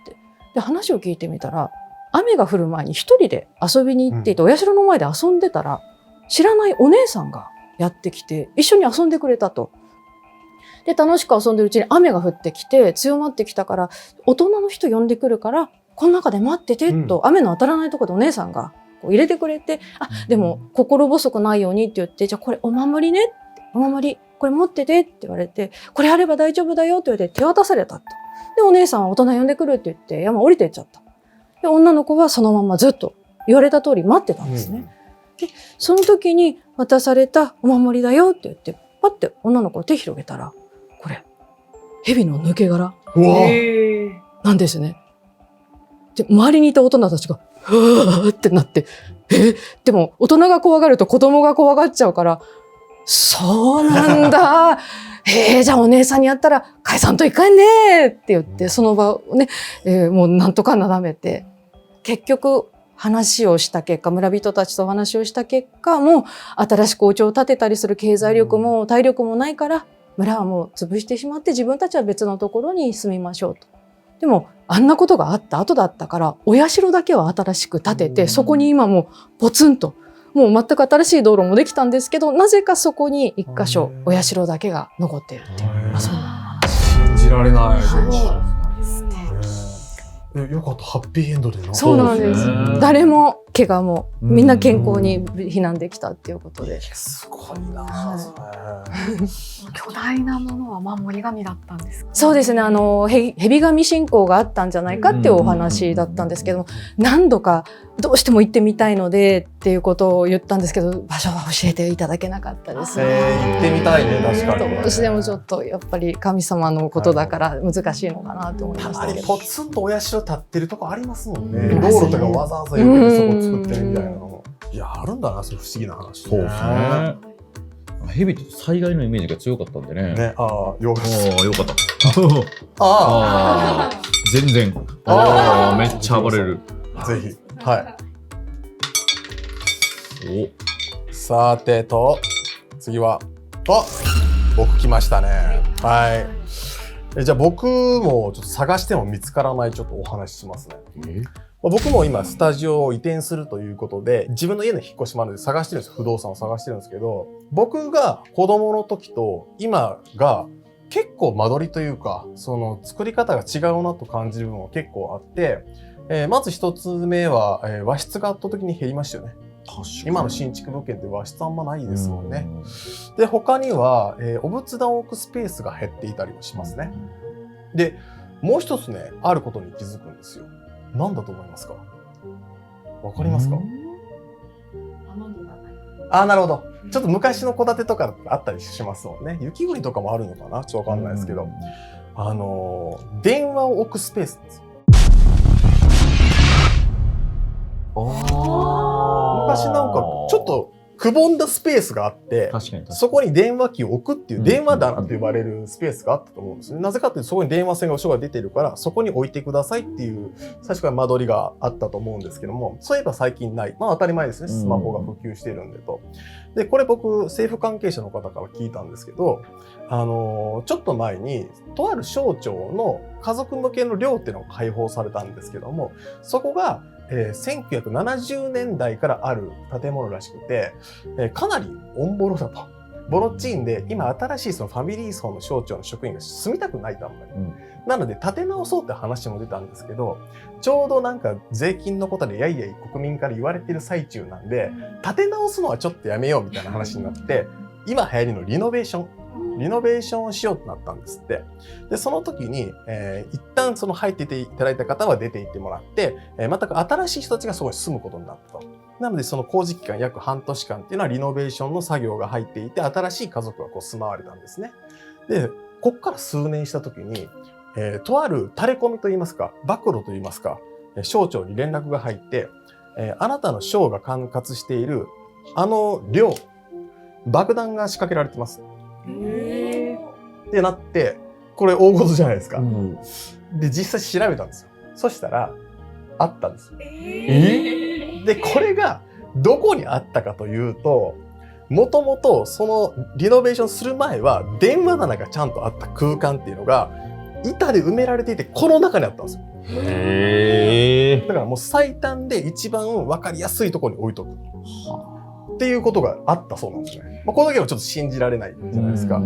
て。で話を聞いてみたら、雨が降る前に一人で遊びに行っていて、お社の前で遊んでたら、知らないお姉さんがやってきて一緒に遊んでくれたと。で楽しく遊んでるうちに雨が降ってきて強まってきたから、大人の人呼んでくるからこの中で待っててと、雨の当たらないところでお姉さんがこう入れてくれて、あ、でも心細くないようにって言って、じゃあこれお守りねって、お守りこれ持っててって言われて、これあれば大丈夫だよって言われて手渡されたと。でお姉さんは大人呼んでくるって言って山降りてっちゃった。で女の子はそのままずっと言われた通り待ってたんですね。でその時に渡されたお守りだよって言ってパッて女の子を手広げたら、これ蛇の抜け殻なんですね。で周りにいた大人たちがふーってなって、でも大人が怖がると子供が怖がっちゃうから、そうなんだじゃあお姉さんに会ったら返さんといかんねって言って、その場をね、もうなんとかなだめて、結局話をした結果、村人たちとお話をした結果、もう新しくお家を建てたりする経済力も体力もないから、村はもう潰してしまって自分たちは別のところに住みましょうと。でもあんなことがあった後だったから、お社だけは新しく建てて、そこに今もうポツンと、もう全く新しい道路もできたんですけど、なぜかそこに一箇所お社だけが残っているっていう、そうな信じられない。よかった、ハッピーエンドでな。そうなんです。誰も怪我もみんな健康に避難できたっていうことで。すごいな。巨大なものは守り神だったんですか？そうですね。蛇神信仰があったんじゃないかっていうお話だったんですけども、何度かどうしても行ってみたいのでっていうことを言ったんですけど、場所は教えていただけなかったです。行ってみたいね、確かに。どうしてもちょっとやっぱり神様のことだから難しいのかなと思いましたけど。ポツンとお社立ってるとこありますもんね。道路とかわざわざ横にそこ作ってるみたいなの。いや、あるんだな、そういう不思議な話。そうですね。蛇って災害のイメージが強かったんでね。ね、よかった。全然。めっちゃ暴れる。ぜひ。はい。さてと、次は、僕来ましたね。はい。じゃあ僕もちょっと探しても見つからないちょっとお話ししますね。僕も今スタジオを移転するということで、自分の家の引っ越しもあるので探してるんです。不動産を探してるんですけど、僕が子供の時と今が結構間取りというか、その作り方が違うなと感じる部分は結構あって、まず一つ目は、和室が圧倒的に減りましたよね。今の新築物件って和室あんまないですもんね。で、他には、お仏壇を置くスペースが減っていたりもしますね。で、もう一つね、あることに気づくんですよ。何だと思いますか？わかりますか？あ、なるほど。ちょっと昔の戸建てとかあったりしますもんね。雪国とかもあるのかな？ちょっとわかんないですけど。電話を置くスペースですよ。昔なんかちょっとくぼんだスペースがあって、そこに電話機を置くっていう電話棚と呼ばれるスペースがあったと思うんですね。なぜかというとそこに電話線が後ろが出てるからそこに置いてくださいっていう最初から間取りがあったと思うんですけども、そういえば最近ない。まあ当たり前ですね。スマホが普及してるんでと。で、これ僕政府関係者の方から聞いたんですけど、ちょっと前にとある省庁の家族向けの寮っていうのが開放されたんですけども、そこが1970年代からある建物らしくて、かなりオンボロだと。ボロッチーンで、今新しいそのファミリー層の省庁の職員が住みたくないとあんまり。なので建て直そうって話も出たんですけど、ちょうどなんか税金のことでやいやい国民から言われてる最中なんで、建て直すのはちょっとやめようみたいな話になって、今流行りのリノベーションをしようとなったんですって。で、その時に、一旦その入っていただいた方は出て行ってもらって、全く新しい人たちがそこに住むことになったと。なので、その工事期間約半年間っていうのはリノベーションの作業が入っていて、新しい家族がこう住まわれたんですね。で、こっから数年した時に、とある垂れ込みといいますか、暴露といいますか、省庁に連絡が入って、あなたの省が管轄しているあの寮、爆弾が仕掛けられてます。ってなって、これ大事じゃないですか。で、実際調べたんですよ。そしたら、あったんですよ。で、これがどこにあったかというと、もともとそのリノベーションする前は電話棚がちゃんとあった空間っていうのが板で埋められていて、この中にあったんですよ。だからもう最短で一番分かりやすいところに置いとく。っていうことがあったそうなんですね。これだけはちょっと信じられないじゃないですか。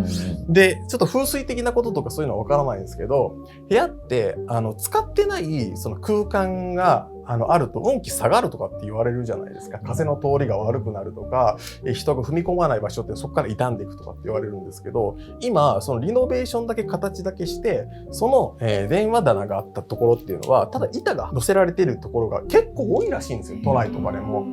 で、ちょっと風水的なこととかそういうのはわからないんですけど、部屋って使ってないその空間があると運気下がるとかって言われるじゃないですか。風の通りが悪くなるとか、人が踏み込まない場所ってそこから傷んでいくとかって言われるんですけど、今そのリノベーションだけ形だけして、その、電話棚があったところっていうのはただ板が乗せられているところが結構多いらしいんですよ。都内とかでも。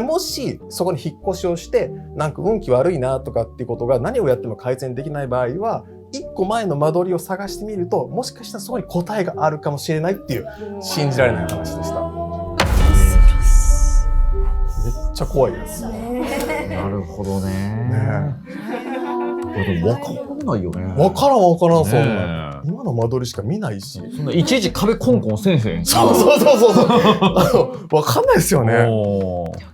もしそこに引っ越しをしてなんか運気悪いなとかっていうことが何をやっても改善できない場合は、一個前の間取りを探してみると、もしかしたらそこに答えがあるかもしれないっていう信じられない話でした。めっちゃ怖いやつ。なるほどね。でも分かんないよね。分からん、そんな。今の間取りしか見ないし。そんないちいち壁コンコンせんせん。そう。分かんないですよね。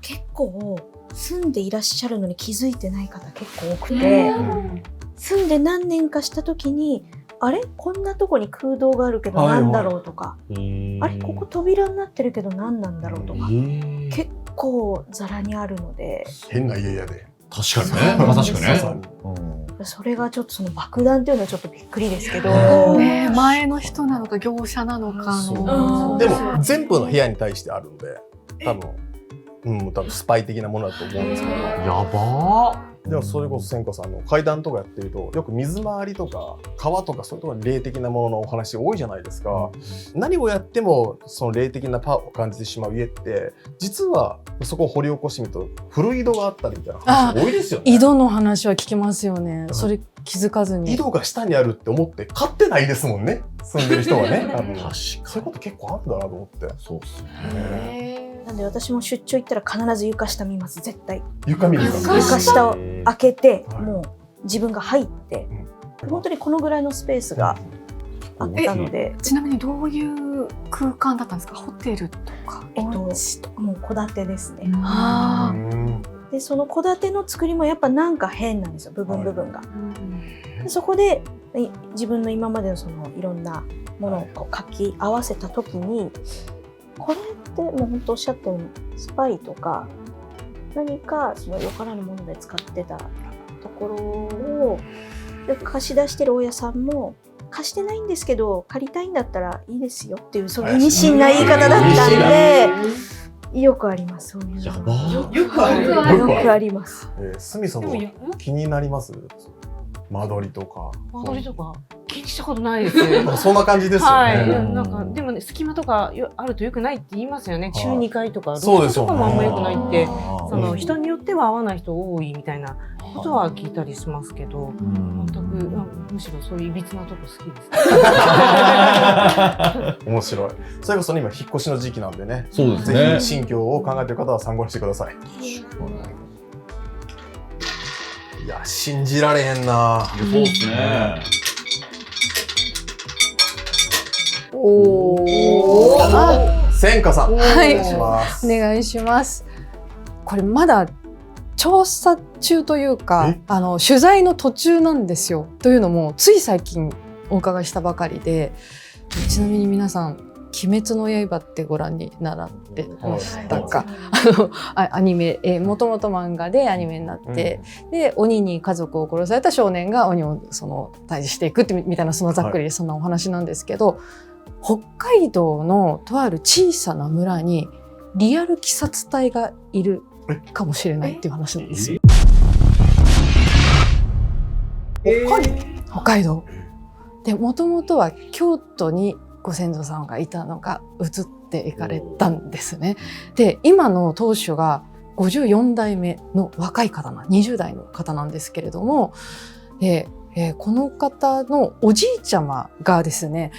結構住んでいらっしゃるのに気づいてない方結構多くて、住んで何年かした時に、あれこんなとこに空洞があるけど何だろうとか、あれここ扉になってるけど何なんだろうとか、結構ザラにあるので。変な家やで。確かにね。まさしくね。それがちょっとその爆弾っていうのはちょっとびっくりですけど、前の人なのか業者なのかの。でも全部の部屋に対してあるんで、多分スパイ的なものだと思うんですけど。やばー。でもそれこそ千子さんの階段とかやってると、よく水回りとか川とかそういうところに霊的なもののお話多いじゃないですか。何をやってもその霊的なパワーを感じてしまう家って、実はそこを掘り起こしてみると古井戸があったりみたいな話多いですよね。井戸の話は聞きますよね。それ気づかずに。井戸が下にあるって思って飼ってないですもんね。住んでる人はね。確かにそういうこと結構あるんだなと思って。そうっすね。なんで私も出張行ったら必ず床下見ます。絶対床見るか。床下を開けて、もう自分が入って、本当にこのぐらいのスペースがあったので。ちなみにどういう空間だったんですか？ホテルとか。もう戸建てですね。でその戸建ての作りもやっぱなんか変なんですよ、部分が。でそこで自分の今までのそのいろんなものをこう書き合わせた時に、これってもう本当おっしゃったようにスパイとか何かそのよからぬもので使ってたところをで貸し出してる大家さんも貸してないんですけど借りたいんだったらいいですよっていうその意味深な言い方だったんで、よくあります。そういうのやばよくあります。スミさんは気になります？間取りとか。間取りとか気にしたことないですよ。そんな感じですよね。はい。なんかでもね、隙間とかあると良くないって言いますよね。中2階とかそうですよね。とかもあんま良くないって、その人によっては合わない人多いみたいなことは聞いたりしますけど、全くむしろそういういびつなとこ好きです。面白い。それこそ今引っ越しの時期なんでね。そうですね。ぜひ新居を考えている方は参考にしてください。いや、信じられへんな。そうですね。千佳さん、はい、お願いします。お願いします。これまだ調査中というか、取材の途中なんですよ。というのもつい最近お伺いしたばかりで、ちなみに皆さん鬼滅の刃ってご覧になられましたか？アニメ、もともと漫画でアニメになって、で鬼に家族を殺された少年が鬼を退治していくってみたいな、そのざっくりそんなお話なんですけど、北海道のとある小さな村にリアル鬼殺隊がいるかもしれないっていう話なんですよ。北海道で、もともとは京都にご先祖さんがいたのが移っていかれたんですね。で、今の当主が54代目の若い方20代の方なんですけれども、この方のおじいちゃまがですね、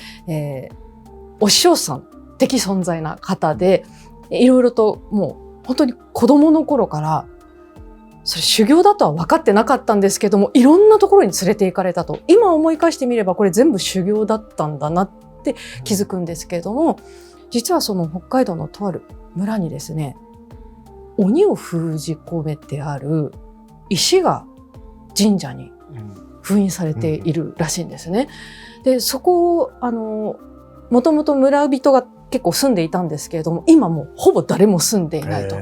お師匠さん的存在な方で、いろいろともう本当に子供の頃からそれ修行だとは分かってなかったんですけども、いろんなところに連れて行かれたと。今思い返してみればこれ全部修行だったんだなって気づくんですけれども、実はその北海道のとある村にですね、鬼を封じ込めてある石が神社に封印されているらしいんですね。で、そこをもともと村人が結構住んでいたんですけれども、今もうほぼ誰も住んでいないと。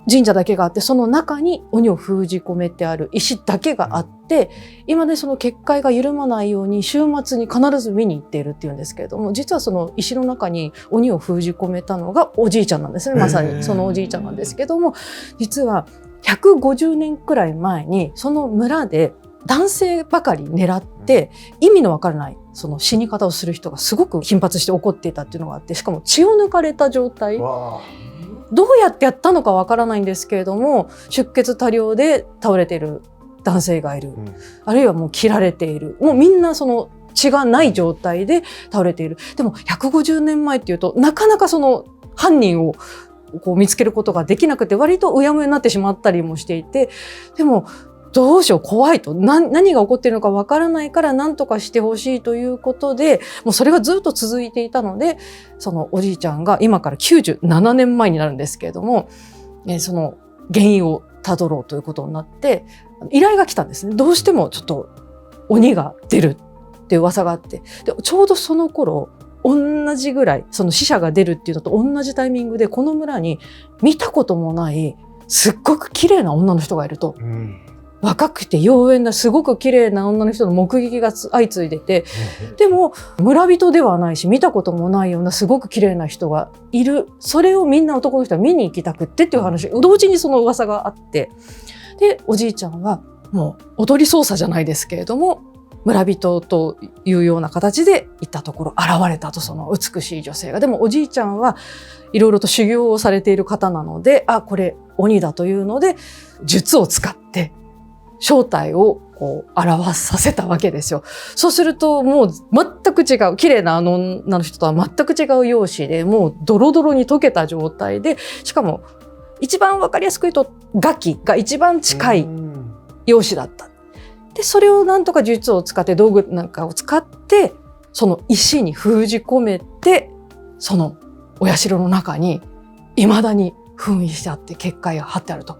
神社だけがあって、その中に鬼を封じ込めてある石だけがあって、今ね、その結界が緩まないように週末に必ず見に行っているっていうんですけれども、実はその石の中に鬼を封じ込めたのがおじいちゃんなんですね。まさにそのおじいちゃんなんですけども、実は150年くらい前にその村で男性ばかり狙って意味のわからないその死に方をする人がすごく頻発して起こっていたっていうのがあって、しかも血を抜かれた状態、どうやってやったのかわからないんですけれども、出血多量で倒れている男性がいる、あるいはもう切られている、もうみんなその血がない状態で倒れている。でも150年前っていうとなかなかその犯人をこう見つけることができなくて、割とうやむやになってしまったりもしていて、でもどうしよう、怖いと、何が起こっているのかわからないから何とかしてほしいということで、もうそれがずっと続いていたので、そのおじいちゃんが今から97年前になるんですけれども、その原因をたどろうということになって依頼が来たんですね。どうしてもちょっと鬼が出るっていう噂があって、でちょうどその頃同じぐらいその死者が出るっていうのと同じタイミングで、この村に見たこともないすっごく綺麗な女の人がいると。若くて妖艶なすごく綺麗な女の人の目撃が相次いでて、でも村人ではないし見たこともないようなすごく綺麗な人がいる。それをみんな男の人は見に行きたくってっていう話、同時にその噂があって、でおじいちゃんはもうおとり捜査じゃないですけれども、村人というような形で行ったところ現れたと、その美しい女性が。でもおじいちゃんはいろいろと修行をされている方なので、これ鬼だというので術を使って正体をこう表させたわけですよ。そうするともう全く違う、綺麗な女の人とは全く違う容姿で、もうドロドロに溶けた状態で、しかも一番わかりやすく言うと餓鬼が一番近い容姿だった。でそれをなんとか術を使って道具なんかを使ってその石に封じ込めて、そのお社の中に未だに封印してあって結界が貼ってあると。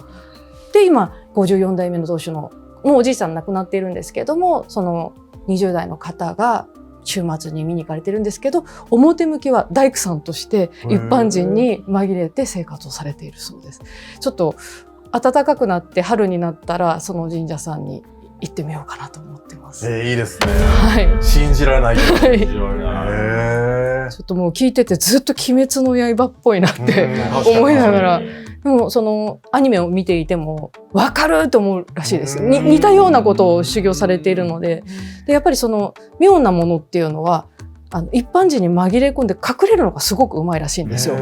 で今54代目の当主のもうおじいさん亡くなっているんですけども、その20代の方が週末に見に行かれてるんですけど、表向きは大工さんとして一般人に紛れて生活をされているそうです。ちょっと暖かくなって春になったらその神社さんに行ってみようかなと思ってます。いいですね。はい。信じられないけど。はい非常にちょっともう聞いててずっと鬼滅の刃っぽいなって思いながら、でもそのアニメを見ていても分かると思うらしいです。似たようなことを修行されているので、やっぱりその妙なものっていうのは一般人に紛れ込んで隠れるのがすごくうまいらしいんですよ。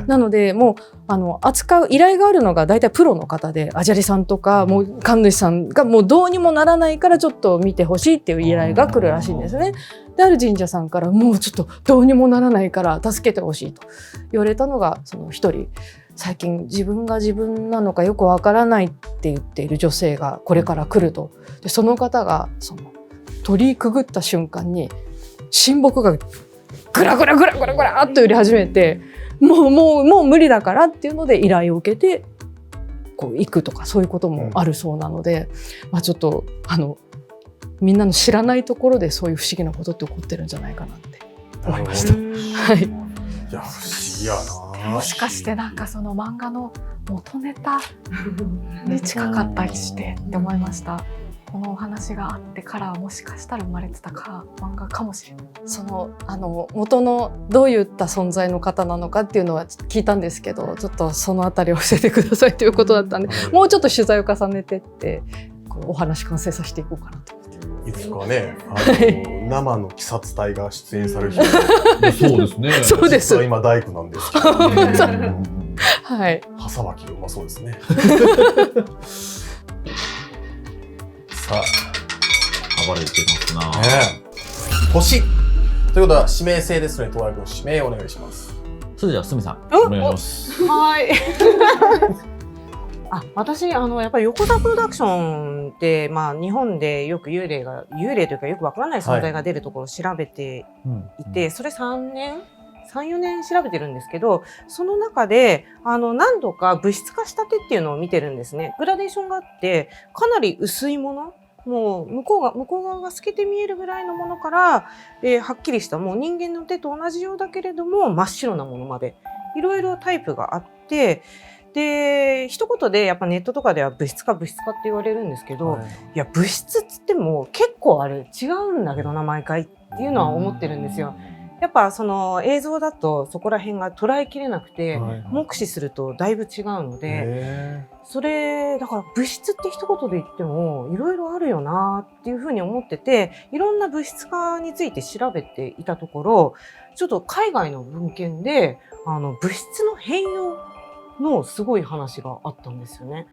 なのでもう扱う依頼があるのが大体プロの方で、アジャリさんとかもう神主さんがもうどうにもならないからちょっと見てほしいっていう依頼が来るらしいんですね。である神社さんからもうちょっとどうにもならないから助けてほしいと言われたのがその一人、最近自分が自分なのかよくわからないって言っている女性がこれから来ると。でその方がその鳥居くぐった瞬間に神木がグラグラグラグラグラっと揺れ始めて、もう無理だからっていうので依頼を受けてこう行くとか、そういうこともあるそうなので、ちょっとみんなの知らないところでそういう不思議なことって起こってるんじゃないかなって思いました。はい。いや、不思議やな。もしかしてなんかその漫画の元ネタに近かったりしてって思いました。このお話があってからもしかしたら生まれてた漫画かもしれない。その元のどういった存在の方なのかっていうのは聞いたんですけど、ちょっとそのあたりを教えてくださいということだったんで、もうちょっと取材を重ねてってお話完成させていこうかなと思って。いつかね、生の鬼殺隊が出演される日そうですね。そうです。実は今大工なんですけど、はい。刃さばきうまそうですね。さあ、暴れてますな。星ということは指名制ですので、とあるの指名をお願いします。それではすみさんお願いします。はい。私やっぱり横田プロダクションって、日本でよく幽霊というかよくわからない存在が出るところを調べていて、それ3、4年調べてるんですけど、その中で何度か物質化した手っていうのを見てるんですね。グラデーションがあってかなり薄いもの、もう向こう側が透けて見えるぐらいのものから、はっきりしたもう人間の手と同じようだけれども真っ白なものまでいろいろタイプがあって、で一言でやっぱネットとかでは物質化って言われるんですけど、いや物質っつっても結構あれ違うんだけどな毎回っていうのは思ってるんですよ。やっぱその映像だとそこら辺が捉えきれなくて、目視するとだいぶ違うので、それだから物質って一言で言ってもいろいろあるよなっていうふうに思ってて、いろんな物質化について調べていたところ、ちょっと海外の文献で物質の変容のすごい話があったんですよね。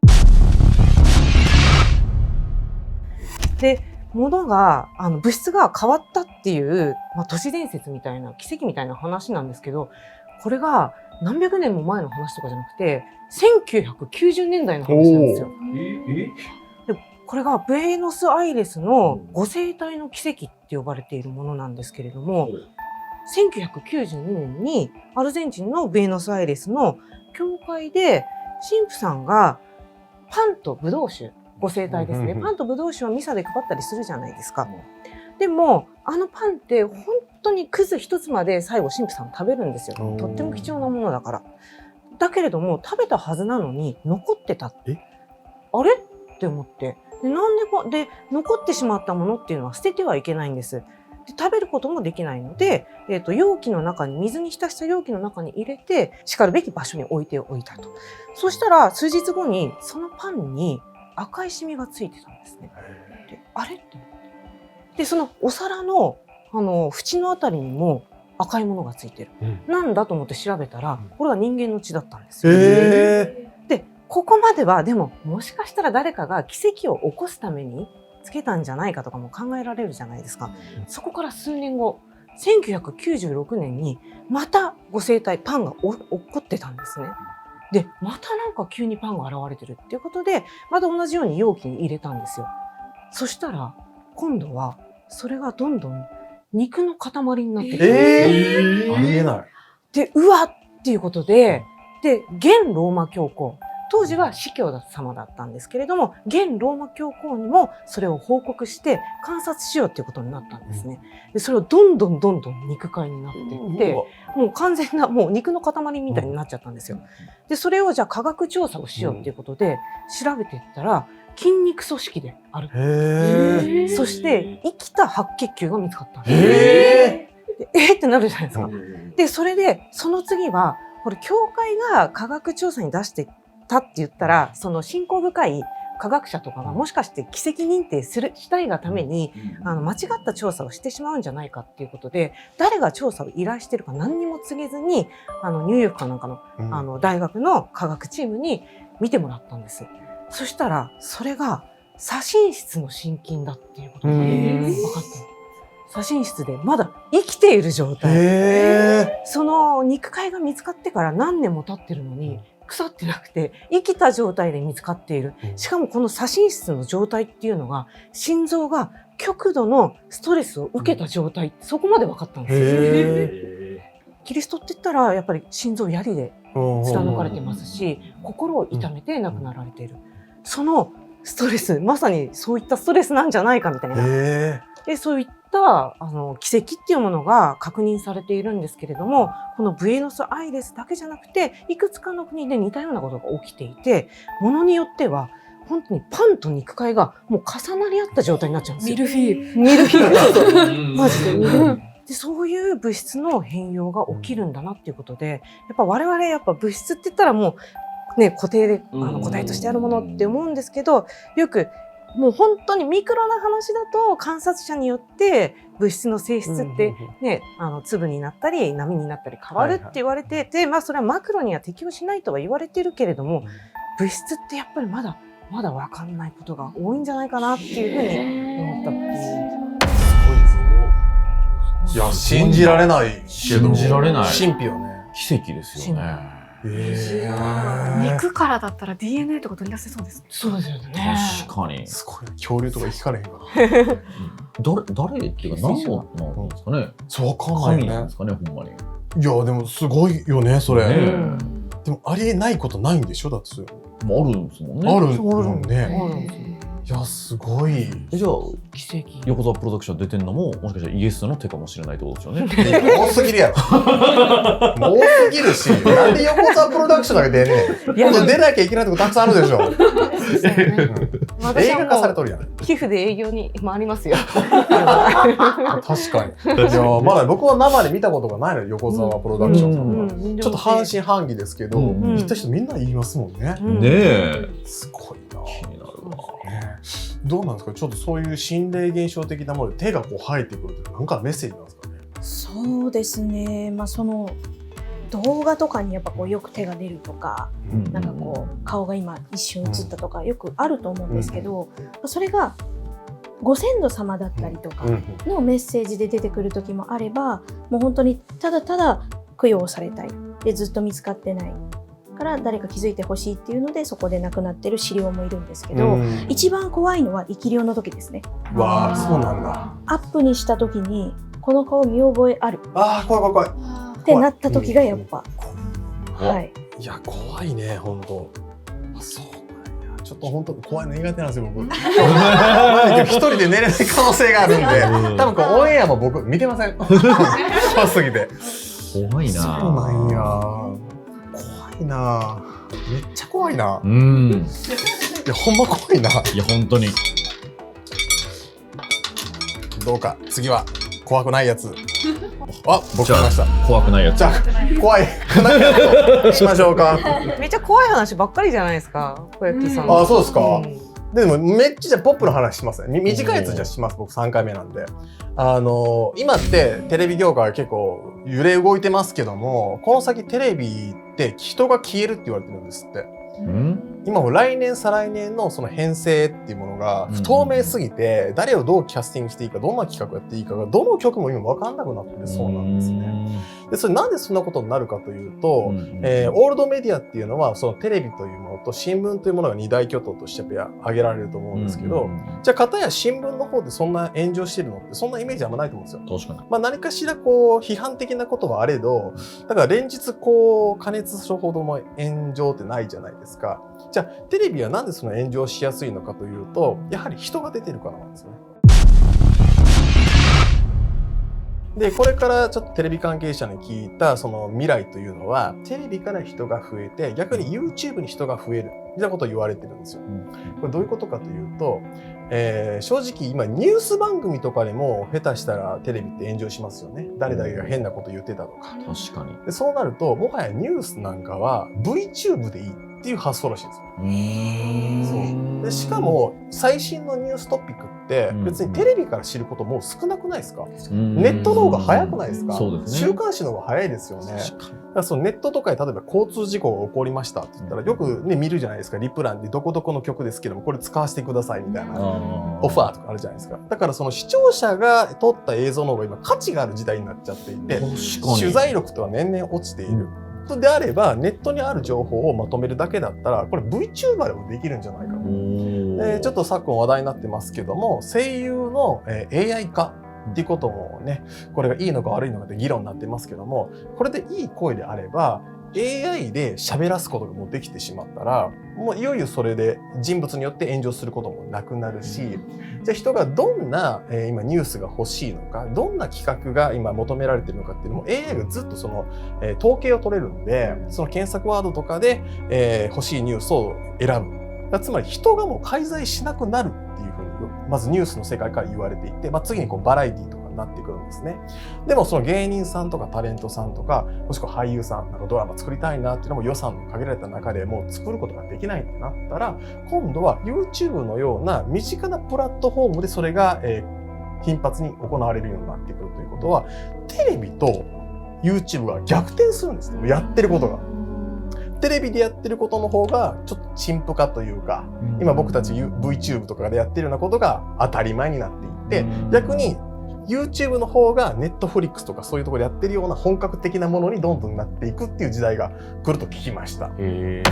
で物が物質が変わったっていう、都市伝説みたいな奇跡みたいな話なんですけど、これが何百年も前の話とかじゃなくて1990年代の話なんですよ。でこれがブエノスアイレスの5生態の奇跡って呼ばれているものなんですけれども、1992年にアルゼンチンのブエノスアイレスの教会で神父さんがパンとブドウ酒、5生態ですね、パンとブドウ酒をミサで配ったりするじゃないですか。でもパンって本当にくず一つまで最後神父さん食べるんですよ。とっても貴重なものだから。だけれども食べたはずなのに残ってた。あれって思って、で残ってしまったものっていうのは捨ててはいけないんです。で食べることもできないので、容器の中に水に浸した容器の中に入れてしかるべき場所に置いておいたと。そしたら数日後にそのパンに赤いシミがついてたんですね。であれって思って、でそのお皿の縁のあたりにも赤いものがついてる、なんだと思って調べたらこれは人間の血だったんですよ。でここまではでももしかしたら誰かが奇跡を起こすためにつけたんじゃないかとかも考えられるじゃないですか。そこから数年後1996年にまた5生態パンが起こってたんですね。でまたなんか急にパンが現れてるっていうことでまた同じように容器に入れたんですよ。そしたら今度はそれがどんどん肉の塊になってきて、ありえない。でうわっていうことで現ローマ教皇、当時は司教様だったんですけれども、現ローマ教皇にもそれを報告して観察しようっていうことになったんですね。でそれをどんどん肉塊になっていって、もう完全なもう肉の塊みたいになっちゃったんですよ。でそれをじゃあ科学調査をしようっていうことで調べていったら、筋肉組織である。へそして生きた白血球が見つかったんです。ってなるじゃないですか。でそれでその次はこれ教会が科学調査に出してたって言ったら、その信仰深い科学者とかがもしかして奇跡認定したいがために間違った調査をしてしまうんじゃないかっていうことで、誰が調査を依頼してるか何にも告げずにニューヨークかなんかの、大学の科学チームに見てもらったんです。そしたらそれが左心室の心筋だっていうことが分かったの。左心室でまだ生きている状態。その肉塊が見つかってから何年も経ってるのに腐ってなくて生きた状態で見つかっている。しかもこの左心室の状態っていうのが心臓が極度のストレスを受けた状態、そこまで分かったんですよ。キリストって言ったらやっぱり心臓槍で貫かれてますし、心を痛めて亡くなられている。そのストレス、まさにそういったストレスなんじゃないかみたいな。でそういった奇跡っていうものが確認されているんですけれども、このブエノスアイレスだけじゃなくていくつかの国で似たようなことが起きていて、ものによっては本当にパンと肉塊がもう重なり合った状態になっちゃうんですよ。ミルフィーユマジでミルフィーユで、そういう物質の変容が起きるんだなっていうことで、やっぱ我々やっぱ物質って言ったらもうね、固定で固体としてあるものって思うんですけど、よくもう本当にミクロな話だと観察者によって物質の性質ってね、粒になったり波になったり変わるって言われてて、それはマクロには適応しないとは言われてるけれども、物質ってやっぱりまだ分かんないことが多いんじゃないかなっていうふうに思ったっていう。いや、信じられないけど。信じられない。神秘よね。奇跡ですよね。肉からだったら DNA とか取り出せそうですね。そうですよね。確かに。すごい。恐竜とか生きかれへんから。誰っていうか何なんですかね。そう、わかんないよね。神なんですかね、ほんまに。いや、でもすごいよね、それ。でもありえないことないんでしょ、だってそれ。あるんですもんね。あるもんね。いや、すごい。じゃあ奇跡。横澤プロダクション出てんのももしかしたらイエスの手かもしれないってことですよね。多すぎるやろ。多すぎるし、なんで横澤プロダクションだけ出んねん。今度出なきゃいけないとこたくさんあるでしょ。映画化されとるやん。寄付で営業に回りますよ。確かに。いや、まだ僕は生で見たことがないのよ、横澤プロダクションさんは。ちょっと半信半疑ですけど、行った人みんな言いますもんね。ねえ。すごいな。気になるわ。どうなんですか、ちょっとそういう心霊現象的なもので手がこう生えてくるって何かメッセージなんですかね。そうですね、その動画とかにやっぱこうよく手が出るとか、なんかこう顔が今一瞬映ったとかよくあると思うんですけど、それがご先祖様だったりとかのメッセージで出てくる時もあれば、もう本当にただただ供養されたいでずっと見つかってないから誰か気づいてほしいっていうのでそこで亡くなってる資料もいるんですけど、一番怖いのは生き量の時ですね。わあ、そうなんだ。アップにした時にこの顔見覚えある怖いってなった時がやっぱ、いや、怖いね、本当。そうなんや。ちょっと本当怖いの苦手なんですよ、僕。一人で寝れない可能性があるんで、多分こうオンエアも僕見てません。怖すぎて。怖いな。そうなんや。怖いな。めっちゃ怖いな。うん。いや、ほんま怖いな。いや、本当に。どうか、次は怖くないやつ。僕来ました。怖くないやつ。じゃあ、怖い。しましょうか。めっちゃ怖い話ばっかりじゃないですか、小焼さん。そうですか。でもめっちゃポップな話しますね。短いやつじゃします。僕3回目なんで。今ってテレビ業界は結構揺れ動いてますけども、この先テレビって人が消えるって言われてるんですって。今も来年再来年のその編成っていうものが不透明すぎて、誰をどうキャスティングしていいか、どんな企画やっていいかがどの曲も今分かんなくなってそうなんですね。でそれなんでそんなことになるかというと、オールドメディアっていうのはそのテレビというものと新聞というものが二大巨頭として挙げられると思うんですけど、じゃあ片や新聞の方でそんな炎上してるのってそんなイメージあんまないと思うんですよ。確かに。何かしらこう批判的なことはあれど、だから連日こう加熱するほどの炎上ってないじゃないですか。じゃあテレビはなんでその炎上しやすいのかというと、やはり人が出てるからなんですよね。でこれからちょっとテレビ関係者に聞いたその未来というのは、テレビから人が増えて逆に YouTube に人が増えるみたいなことを言われてるんですよ。これどういうことかというと、正直今ニュース番組とかでも下手したらテレビって炎上しますよね。誰々が変なこと言ってたとか。確かに。でそうなるともはやニュースなんかは VTube でいいっていう発想らしいんですよ。そうでしかも最新のニューストピックって別にテレビから知ることもう少なくないですか？ネットの方が早くないですか？そうですね。週刊誌の方が早いですよね。だからそのネットとかで例えば交通事故が起こりましたって言ったらよくね見るじゃないですか。リプランでどこどこの曲ですけどもこれ使わせてくださいみたいなオファーとかあるじゃないですか。だからその視聴者が撮った映像の方が今価値がある時代になっちゃっていて、取材力とは年々落ちている。であればネットにある情報をまとめるだけだったらこれ VTuber でもできるんじゃないかと。ちょっと昨今話題になってますけども声優の AI 化っていうこともねこれがいいのか悪いのかって議論になってますけどもこれでいい声であれば AI で喋らすことがもうできてしまったらもういよいよそれで人物によって炎上することもなくなるしじゃあ人がどんな、今ニュースが欲しいのかどんな企画が今求められているのかっていうのも AI がずっとその、統計を取れるんでその検索ワードとかで、欲しいニュースを選ぶ。つまり人がもう介在しなくなるっていうふうにまずニュースの世界から言われていて、次にこうバラエティとかになってくるんですね。でもその芸人さんとかタレントさんとかもしくは俳優さんなんかドラマ作りたいなっていうのも予算の限られた中でもう作ることができないってなったら今度は YouTube のような身近なプラットフォームでそれが、頻発に行われるようになってくるということはテレビと YouTube が逆転するんですね。やってることが。テレビでやってることの方がちょっと陳腐化というか今僕たち VTube とかでやってるようなことが当たり前になっていって逆に YouTube の方が Netflix とかそういうところでやってるような本格的なものにどんどんなっていくっていう時代が来ると聞きました。ありえる。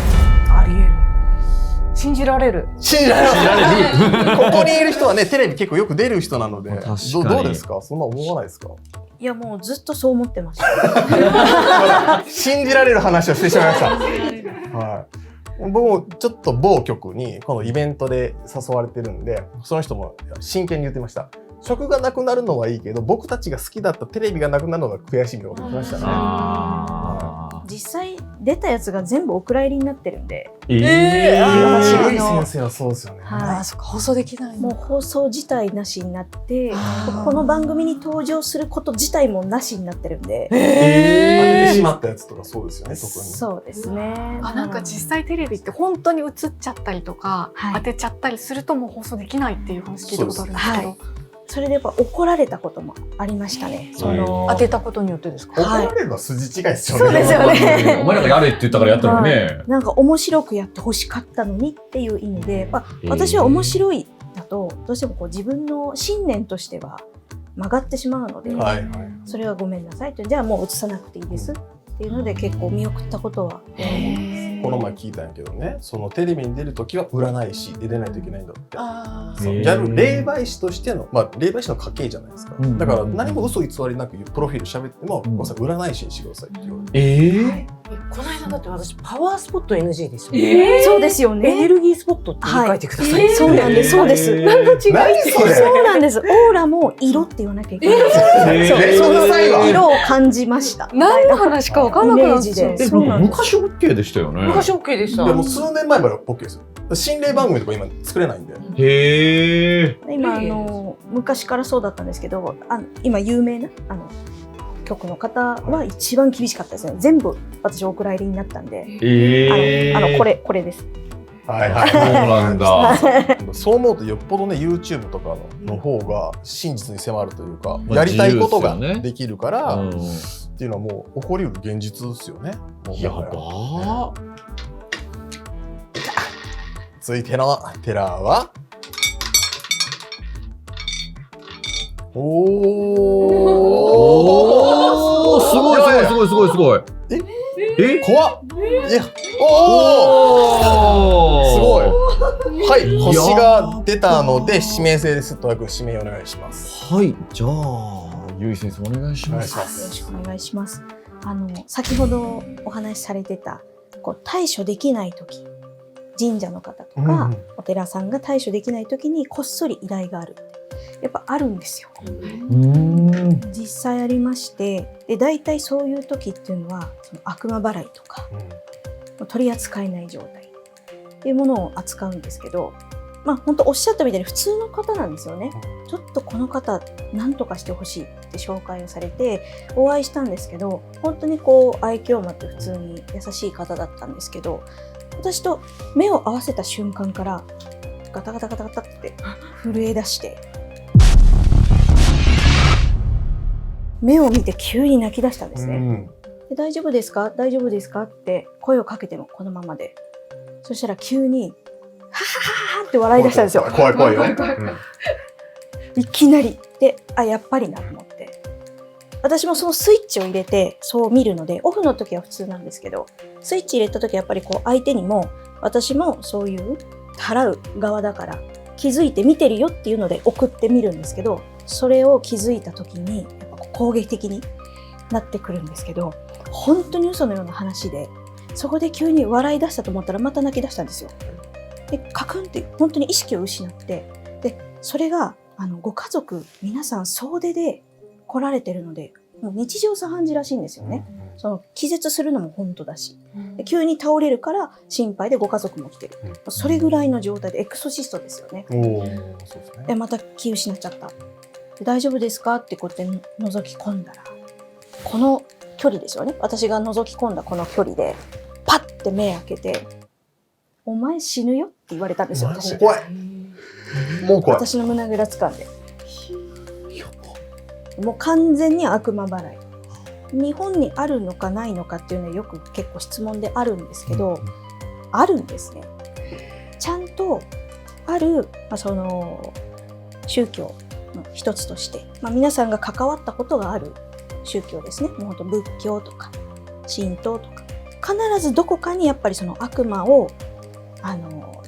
信じられる。信じられる。ここにいる人はねテレビ結構よく出る人なのでどうですか？そんな思わないですか？いやもうずっとそう思ってました。信じられる話をしてしまいました。はい。僕もちょっと某局にこのイベントで誘われてるんでその人も真剣に言ってました。食がなくなるのはいいけど僕たちが好きだったテレビがなくなるのが悔しいみたいなこと言ってましたね。実際出たやつが全部お蔵入りになってるんで。ゆい先生はそうですよね。そっか放送できない。もう放送自体なしになってこの番組に登場すること自体もなしになってるんで。当ててしまったやつとかそうですよね特に。そうですね。なんか実際テレビって本当に映っちゃったりとか、当てちゃったりするともう放送できないっていう話聞いたことあるんですけど。それでやっぱ怒られたこともありましたね。当てたことによってですか？怒られるのは筋違いですよね。そうですよね。お前らがやれって言ったからやったのにね。なんか面白くやってほしかったのにっていう意味で、私は面白いだとどうしてもこう自分の信念としては曲がってしまうので、それはごめんなさいとじゃあもう映さなくていいですっていうので結構見送ったことはあります。この前聞いたんやけどねそのテレビに出るときは占い師で出ないといけないんだって。ギャル霊媒師としての霊媒師の家系じゃないですか。だから何も嘘偽りなくプロフィール喋っても占い師にしてくださいって言われて。この間だって私パワースポット NG でしょ。そうですよね。エネルギースポットって言い換えてください。そうなんです。そうです。何それ。そうなんです。オーラも色って言わなきゃいけない。その色を感じました。何の話か分かんなくなっちゃう。昔 OK でしたよね。昔 OK でした。でも数年前まで OK ですよ。心霊番組とか今作れないんで。今昔からそうだったんですけど今有名な局の方は一番厳しかったですね。全部私お蔵入りになったんで、これです。はいはい。そうなんだ。そう思うとよっぽどね YouTube とかの方が真実に迫るというか、やりたいことができるからっていうのはもう起こりうる現実ですよね。やば。続いてのテラーはすごいすごいすごいすごい。怖っ。いやすごい。はい、星が出たので指名制です。とにかく指名お願いします。はい、じゃあゆい先生お願いします。よろしくお願いします。先ほどお話しされてた対処できない時、神社の方とかお寺さんが対処できない時にこっそり依頼がある。やっぱあるんですよ。実際ありまして、で大体そういう時っていうのはその悪魔払いとか、取り扱えない状態いうものを扱うんですけど、本当おっしゃったみたいに普通の方なんですよね。ちょっとこの方何とかしてほしいって紹介をされてお会いしたんですけど、本当に愛嬌もあって普通に優しい方だったんですけど、私と目を合わせた瞬間からガタガタガタガタって震え出して、目を見て急に泣き出したんですね。で大丈夫ですか大丈夫ですかって声をかけてもこのままで、そしたら急にはははって笑い出したんですよ。怖い怖いよ。いきなりで、やっぱりなと思って、私もそのスイッチを入れてそう見るので、オフの時は普通なんですけど、スイッチ入れた時はやっぱり相手にも私もそういう払う側だから気づいて見てるよっていうので送ってみるんですけど、それを気づいた時にやっぱ攻撃的になってくるんですけど、本当に嘘のような話で、そこで急に笑い出したと思ったらまた泣き出したんですよ。でカクンって本当に意識を失って、でそれがご家族皆さん総出で来られてるので、もう日常茶飯事らしいんですよね。その気絶するのも本当だし、で急に倒れるから心配でご家族も来てる、それぐらいの状態でエクソシストですよね。でまた気失っちゃった。で大丈夫ですかってこうやって覗き込んだら、この距離ですよね、私が覗き込んだこの距離でパッて目開けて、お前死ぬよって言われたんですよ。私怖い。もう怖い。私の胸ぐら掴んで、もう完全に悪魔払い。日本にあるのかないのかっていうのはよく結構質問であるんですけど、あるんですね。ちゃんとある、その宗教の一つとして、皆さんが関わったことがある宗教ですね。もう本当仏教とか神道とか、必ずどこかにやっぱりその悪魔を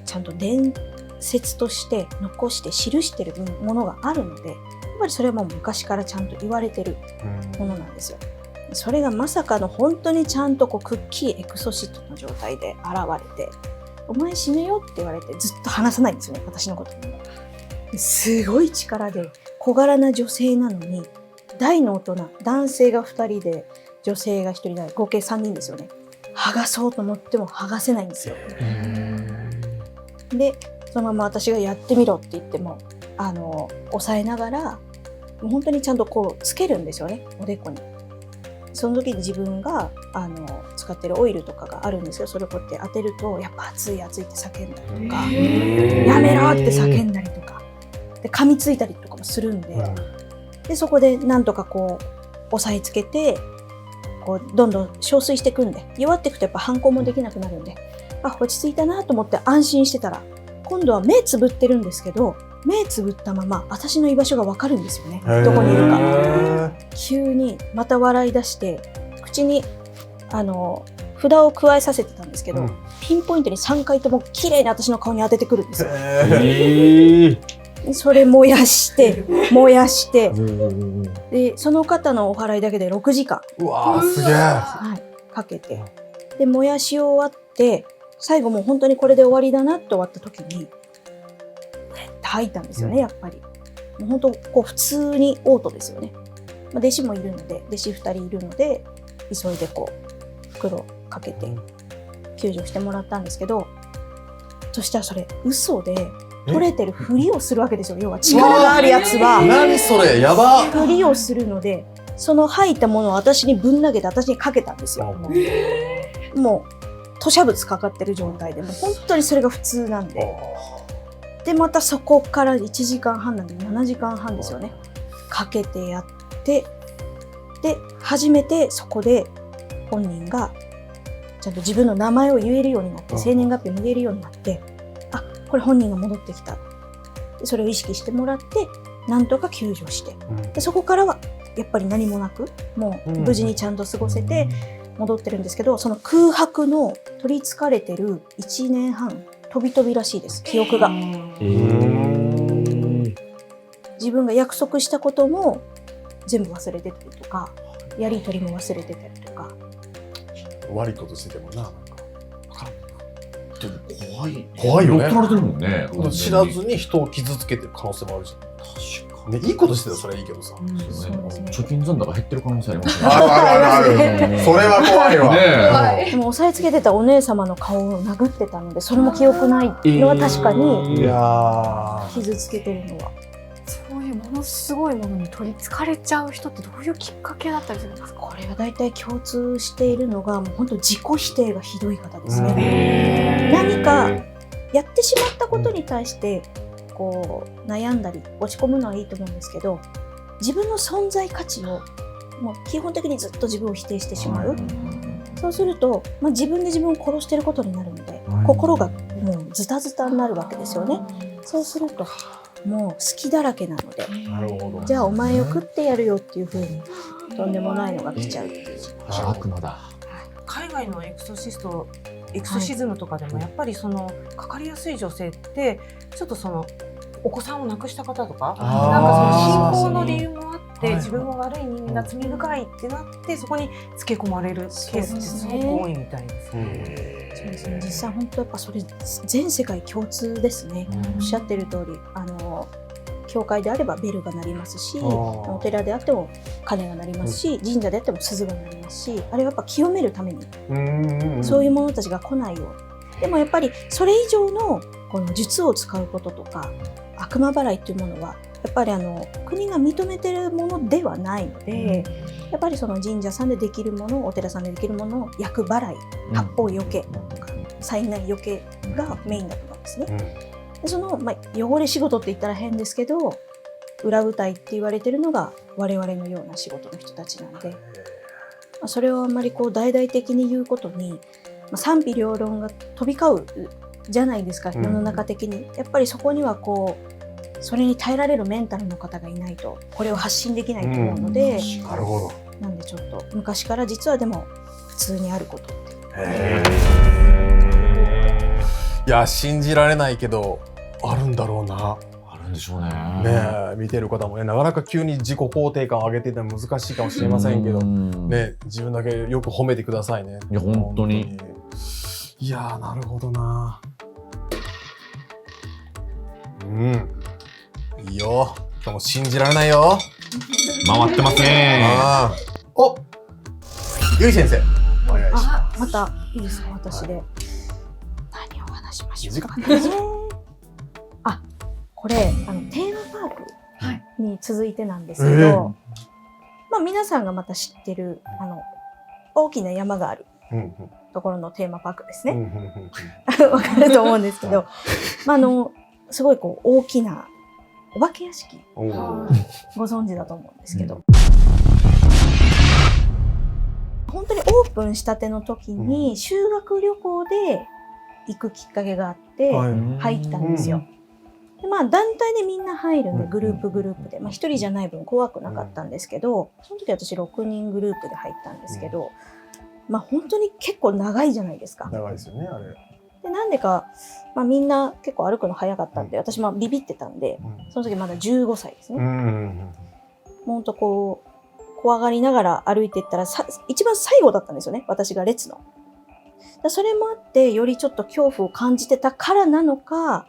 ちゃんと伝説として残して記してるものがあるので、やっぱりそれはもう昔からちゃんと言われてるものなんですよ。それがまさかの本当にちゃんとくっきりエクソシストの状態で現れて、お前死ぬよって言われてずっと話さないんですよね、私のことに。すごい力で小柄な女性なのに、大の大人、男性が2人で女性が1人で合計3人ですよね。剥がそうと思っても剥がせないんですよ。でそのまま私がやってみろって言っても押さえながら本当にちゃんとつけるんですよね、おでこに。その時に自分が使ってるオイルとかがあるんですけど、それをこうやって当てるとやっぱ熱い熱いって叫んだりとか、やめろって叫んだりとかで噛みついたりとかもするんで、でそこでなんとか押さえつけてどんどん憔悴していくんで、弱っていくとやっぱ反抗もできなくなるんで、落ち着いたなと思って安心してたら、今度は目つぶってるんですけど、目つぶったまま私の居場所が分かるんですよね、どこにいるか。急にまた笑い出して、口に札を加えさせてたんですけど、ピンポイントに3回とも綺麗に私の顔に当ててくるんですよ。それ燃やしてでその方のお祓いだけで6時間うわーすげえ、かけて、で燃やし終わって最後もう本当にこれで終わりだなって終わった時に吐いたんですよね、やっぱり。もう本当普通に嘔吐ですよね。弟子もいるので、弟子2人いるので急いで袋かけて救助してもらったんですけど、そしたらそれ嘘で取れてるふりをするわけですよ。要は力があるやつは何それ、やばふりをするので、その吐いたものを私にぶん投げて私にかけたんですよ。もう吐砂物かかってる状態で、もう本当にそれが普通なんで、でまたそこから1時間半なんで7時間半ですよね、かけてやって、で初めてそこで本人がちゃんと自分の名前を言えるようになって、生年月日も言えるようになって、これ本人が戻ってきた、それを意識してもらってなんとか救助して、でそこからはやっぱり何もなくもう無事にちゃんと過ごせて戻ってるんですけど、その空白の取りつかれてる1年半飛び飛びらしいです、記憶が。自分が約束したことも全部忘れてたりとか、やり取りも忘れてたりとか。悪いことしててもな、でも怖いよね。乗っ取られてるもんね。知らずに人を傷つけてる可能性もあるじゃん。確かね、いいことしてたらそれはいいけどさ。そうですね。貯金残高減ってる可能性ありますね。ある。それは怖いわ。ねでも押さえつけてたお姉様の顔を殴ってたので、それも記憶ないのは確かにいや傷つけてるのは。そういうものすごいものに取りつかれちゃう人ってどういうきっかけだったりするんですか？これは大体共通しているのが、もう本当自己否定がひどい方ですね。何かやってしまったことに対してこう悩んだり落ち込むのはいいと思うんですけど、自分の存在価値をもう基本的にずっと自分を否定してしまう。そうすると、自分で自分を殺していることになるので、心がもうズタズタになるわけですよね。そうするともう好きだらけなので、なるほど。じゃあお前を食ってやるよっていう風にとんでもないのが来ちゃうっていう。悪魔だ。海外のエクソシズムとかでもやっぱりそのかかりやすい女性ってちょっとそのお子さんを亡くした方とか、なんかその信仰の理由もあって自分は悪い人間だ、罪深いってなってそこにつけ込まれるケースってすごく多いみたいです。そうですね。実際本当やっぱそれ全世界共通ですね。おっしゃってる通り、教会であればベルが鳴りますし、お寺であっても鐘が鳴りますし、神社であっても鈴が鳴りますし、あれはやっぱ清めるためにそういう者たちが来ないように。でもやっぱりそれ以上のこの術を使うこととか悪魔払いっていうものはやっぱり国が認めているものではないので、やっぱりその神社さんでできるもの、お寺さんでできるものを厄払い、八方よけとか災害よけがメインだと思うんですね。でその、汚れ仕事って言ったら変ですけど、裏舞台って言われてるのが我々のような仕事の人たちなんで、それをあんまりこう大々的に言うことに、賛否両論が飛び交うじゃないですか、世の中的に。やっぱりそこにはこうそれに耐えられるメンタルの方がいないとこれを発信できないと思うので、なるほど。なんでちょっと昔から実はでも普通にあることって。いや、信じられないけどあるんだろうな。あるんでしょうね。ね、見てる方もね、なかなか急に自己肯定感を上げてても難しいかもしれませんけど、ね、自分だけよく褒めてくださいね。いや本当に。いやー、なるほどな。いいよ。でも信じられないよ。回ってますね。お、ゆい先生、お願いします。またいいですか、私で。何を話しましょうかね。これテーマパークに続いてなんですけど、皆さんがまた知ってる大きな山があるところのテーマパークですね。わかると思うんですけど、すごいこう大きなお化け屋敷ご存知だと思うんですけど、本当にオープンしたての時に修学旅行で行くきっかけがあって入ったんですよ。で団体でみんな入るんで、グループで、1人じゃない分怖くなかったんですけど、その時私6人グループで入ったんですけど、本当に結構長いじゃないですか。長いですよね、あれ。でなんでか、みんな結構歩くの早かったんで、私ビビってたんで、その時まだ15歳ですね。ほんとこう怖がりながら歩いていったら一番最後だったんですよね、私が列の。それもあってよりちょっと恐怖を感じてたからなのか、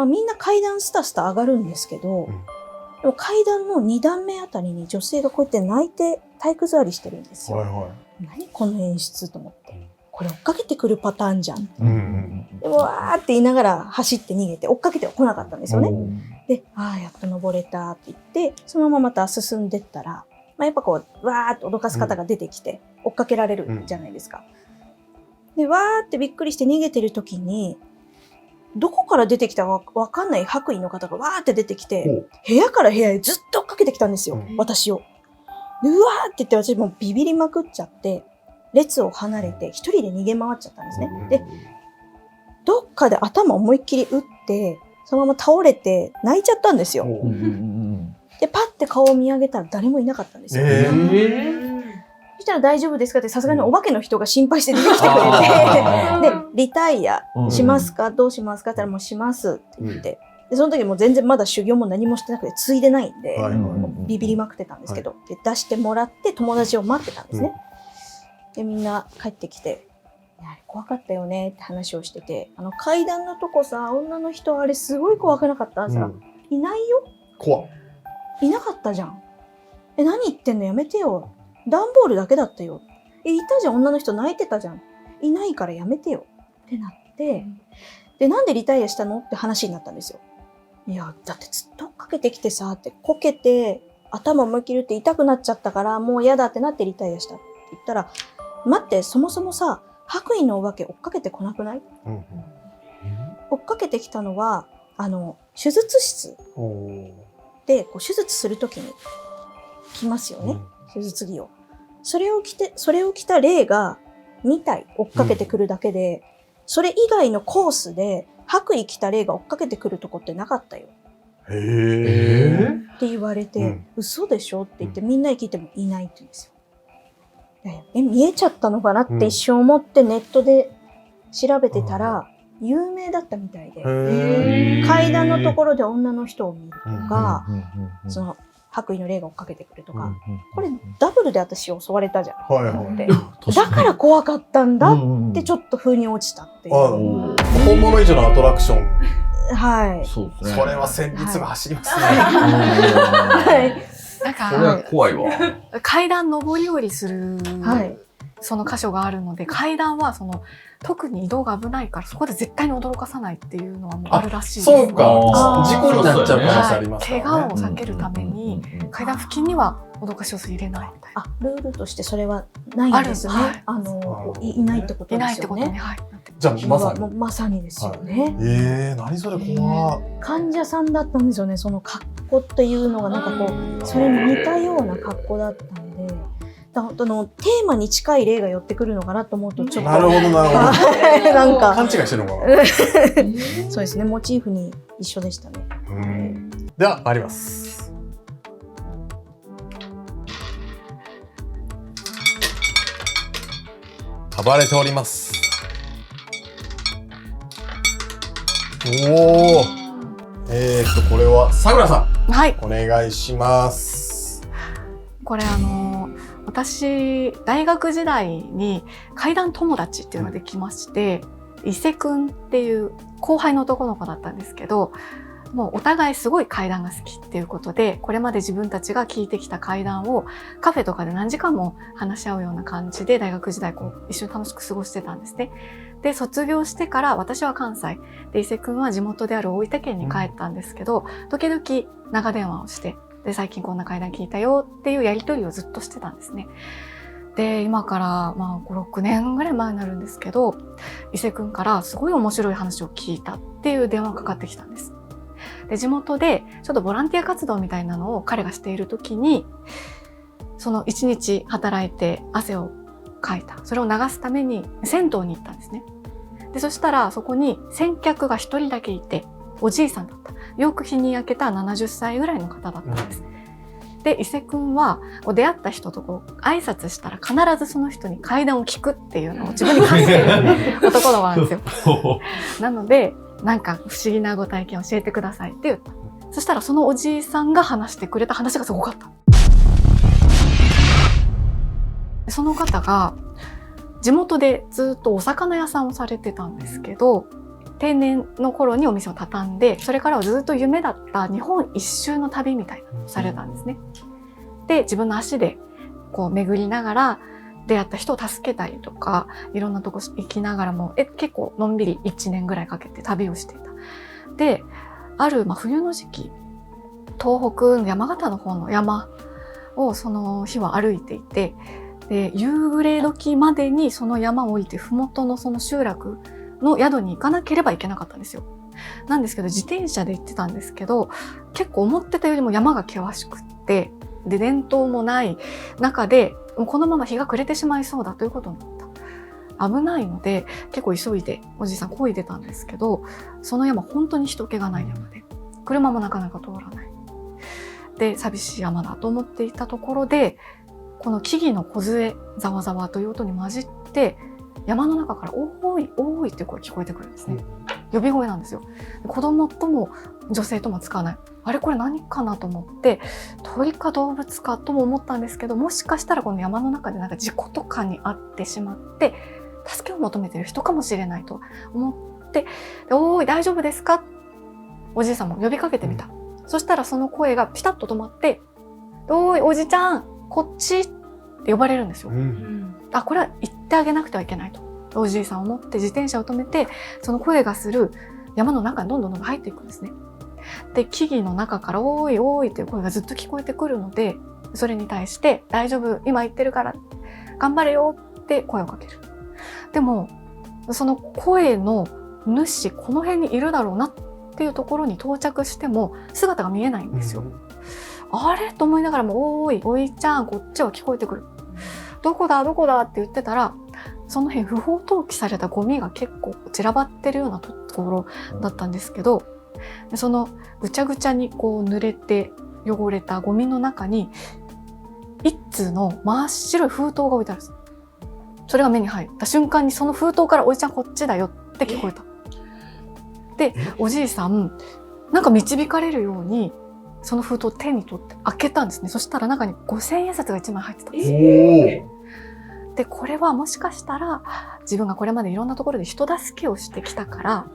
みんな階段スタスタ上がるんですけど、でも階段の2段目あたりに女性がこうやって泣いて体育座りしてるんですよ。何この演出と思って、これ追っかけてくるパターンじゃん。でわーって言いながら走って逃げて追っかけては来なかったんですよね。で、やっと登れたって言ってそのまままた進んでったら、やっぱこうわーって脅かす方が出てきて追っかけられるじゃないですか。でわーってびっくりして逃げてる時に、どこから出てきたかわかんない白衣の方がわーって出てきて、部屋から部屋へずっと追っかけてきたんですよ、私を。でうわーって言って私もうビビりまくっちゃって、列を離れて一人で逃げ回っちゃったんですね。で、どっかで頭思いっきり打って、そのまま倒れて泣いちゃったんですよ。で、パッて顔を見上げたら誰もいなかったんですよ。そしたら大丈夫ですかってさすがにお化けの人が心配して出てきてくれて、で、リタイアしますか、どうしますかって言ったらもうしますって言って、でその時も全然まだ修行も何もしてなくて継いでないんで、もうビビりまくってたんですけど、で出してもらって友達を待ってたんですね。でみんな帰ってきて、怖かったよねって話をしてて、階段のとこさ、女の人あれすごい怖くなかったさ、いないよ。怖っ。いなかったじゃん。何言ってんのやめてよ。段ボールだけだったよ。いたじゃん、女の人泣いてたじゃん。いないからやめてよ。ってなって、で、なんでリタイアしたのって話になったんですよ。いや、だってずっと追っかけてきてさ、ってこけて、頭思いっきり打って痛くなっちゃったから、もう嫌だってなってリタイアしたって言ったら、待って、そもそもさ、白衣のお化け追っかけてこなくない？追っかけてきたのは、手術室でこう手術するときに来ますよね、手術着を。それを着た霊が2体追っかけてくるだけで、それ以外のコースで白衣着た霊が追っかけてくるとこってなかったよ。って言われて、嘘でしょって言ってみんなに聞いてもいないって言うんですよ。見えちゃったのかなって一瞬思ってネットで調べてたら、有名だったみたいで、階段のところで女の人を見るとか、その白衣の霊が追っかけてくるとか、これダブルで私襲われたじゃん、だから怖かったんだってちょっと風に落ちたっていう。本物以上のアトラクション。はい。それは戦慄が走りますね。なんかこれは怖いわ。階段上り下りする、その箇所があるので、階段は特に移動が危ないからそこで絶対に驚かさないっていうのはもうあるらしいです。そうか、事故になっちゃう可能性ありますからね。怪我を避けるために階段付近には脅かしを入れないみたいな。ルールとしてそれはないんですね。いないってことですよね。じゃあまさにですよね。何それ怖い。患者さんだったんですよね。その格好っていうのがなんかこうそれに似たような格好だったんで。テーマに近い例が寄ってくるのかなと思うとちょっとなるほどなんか勘違いしてるのかな。そうですね、モチーフに一緒でしたね。ではあります。暴れております。おお。これはさくらさん、はい、お願いします。これ私大学時代に怪談友達っていうのができまして、伊勢くんっていう後輩の男の子だったんですけど、もうお互いすごい怪談が好きっていうことで、これまで自分たちが聞いてきた怪談をカフェとかで何時間も話し合うような感じで大学時代一緒に楽しく過ごしてたんですね。で、卒業してから私は関西で、伊勢くんは地元である大分県に帰ったんですけど、時々長電話をして、で、最近こんな怪談聞いたよっていうやりとりをずっとしてたんですね。で、今から5、6年ぐらい前になるんですけど、伊勢くんからすごい面白い話を聞いたっていう電話がかかってきたんです。で、地元でちょっとボランティア活動みたいなのを彼がしている時に、その一日働いて汗をかいた。それを流すために銭湯に行ったんですね。で、そしたらそこに先客が一人だけいて、おじいさんだった。よく日に焼けた70歳ぐらいの方だったんです。で、伊勢くんは出会った人と挨拶したら必ずその人に怪談を聞くっていうのを自分に課してる男の子なんですよ。なので、なんか不思議なご体験教えてくださいって言った。そしたらそのおじいさんが話してくれた話がすごかった。その方が地元でずっとお魚屋さんをされてたんですけど、定年の頃にお店を畳んで、それからはずっと夢だった日本一周の旅みたいなのをされたんですね。で、自分の足で巡りながら出会った人を助けたりとか、いろんなとこ行きながらも結構のんびり1年ぐらいかけて旅をしていた。で、ある冬の時期、東北の山形の方の山をその日は歩いていて、で、夕暮れ時までにその山を降りて麓のその集落の宿に行かなければいけなかったんですよ。なんですけど、自転車で行ってたんですけど、結構思ってたよりも山が険しくって、で、電灯もない中で、このまま日が暮れてしまいそうだということになった。危ないので、結構急いでおじいさん漕いでたんですけど、その山本当に人気がない山で、車もなかなか通らない。で、寂しい山だと思っていたところで、この木々の梢、ざわざわという音に混じって、山の中からおーいおーいって声聞こえてくるんですね。呼び声なんですよ。子供とも女性とも使わない。あれこれ何かなと思って、鳥か動物かとも思ったんですけど、もしかしたらこの山の中でなんか事故とかに遭ってしまって、助けを求めてる人かもしれないと思って、おーい大丈夫ですか？おじいさんも呼びかけてみた。そしたらその声がピタッと止まって「おいおじちゃんこっち」って呼ばれるんですよ。あ、これは言ってあげなくてはいけないとおじいさんを持って自転車を止めて、その声がする山の中にどんどん入っていくんですね。で木々の中から「おいおい」っていう声がずっと聞こえてくるので、それに対して「大丈夫今言ってるから頑張れよ」って声をかける。でもその声の主この辺にいるだろうなっていうところに到着しても姿が見えないんですよ。あれと思いながらも「おいおいちゃんこっちは聞こえてくる」どこだどこだって言ってたら、その辺不法投棄されたゴミが結構散らばってるようなところだったんですけど、そのぐちゃぐちゃにこう濡れて汚れたゴミの中に一通の真っ白い封筒が置いてあるんです。それが目に入った瞬間にその封筒から「おじちゃんこっちだよ」って聞こえた。でおじいさんなんか導かれるようにその封筒を手に取って開けたんですね。そしたら中に5000円札が1枚入ってたんですよ。でこれはもしかしたら自分がこれまでいろんなところで人助けをしてきたから、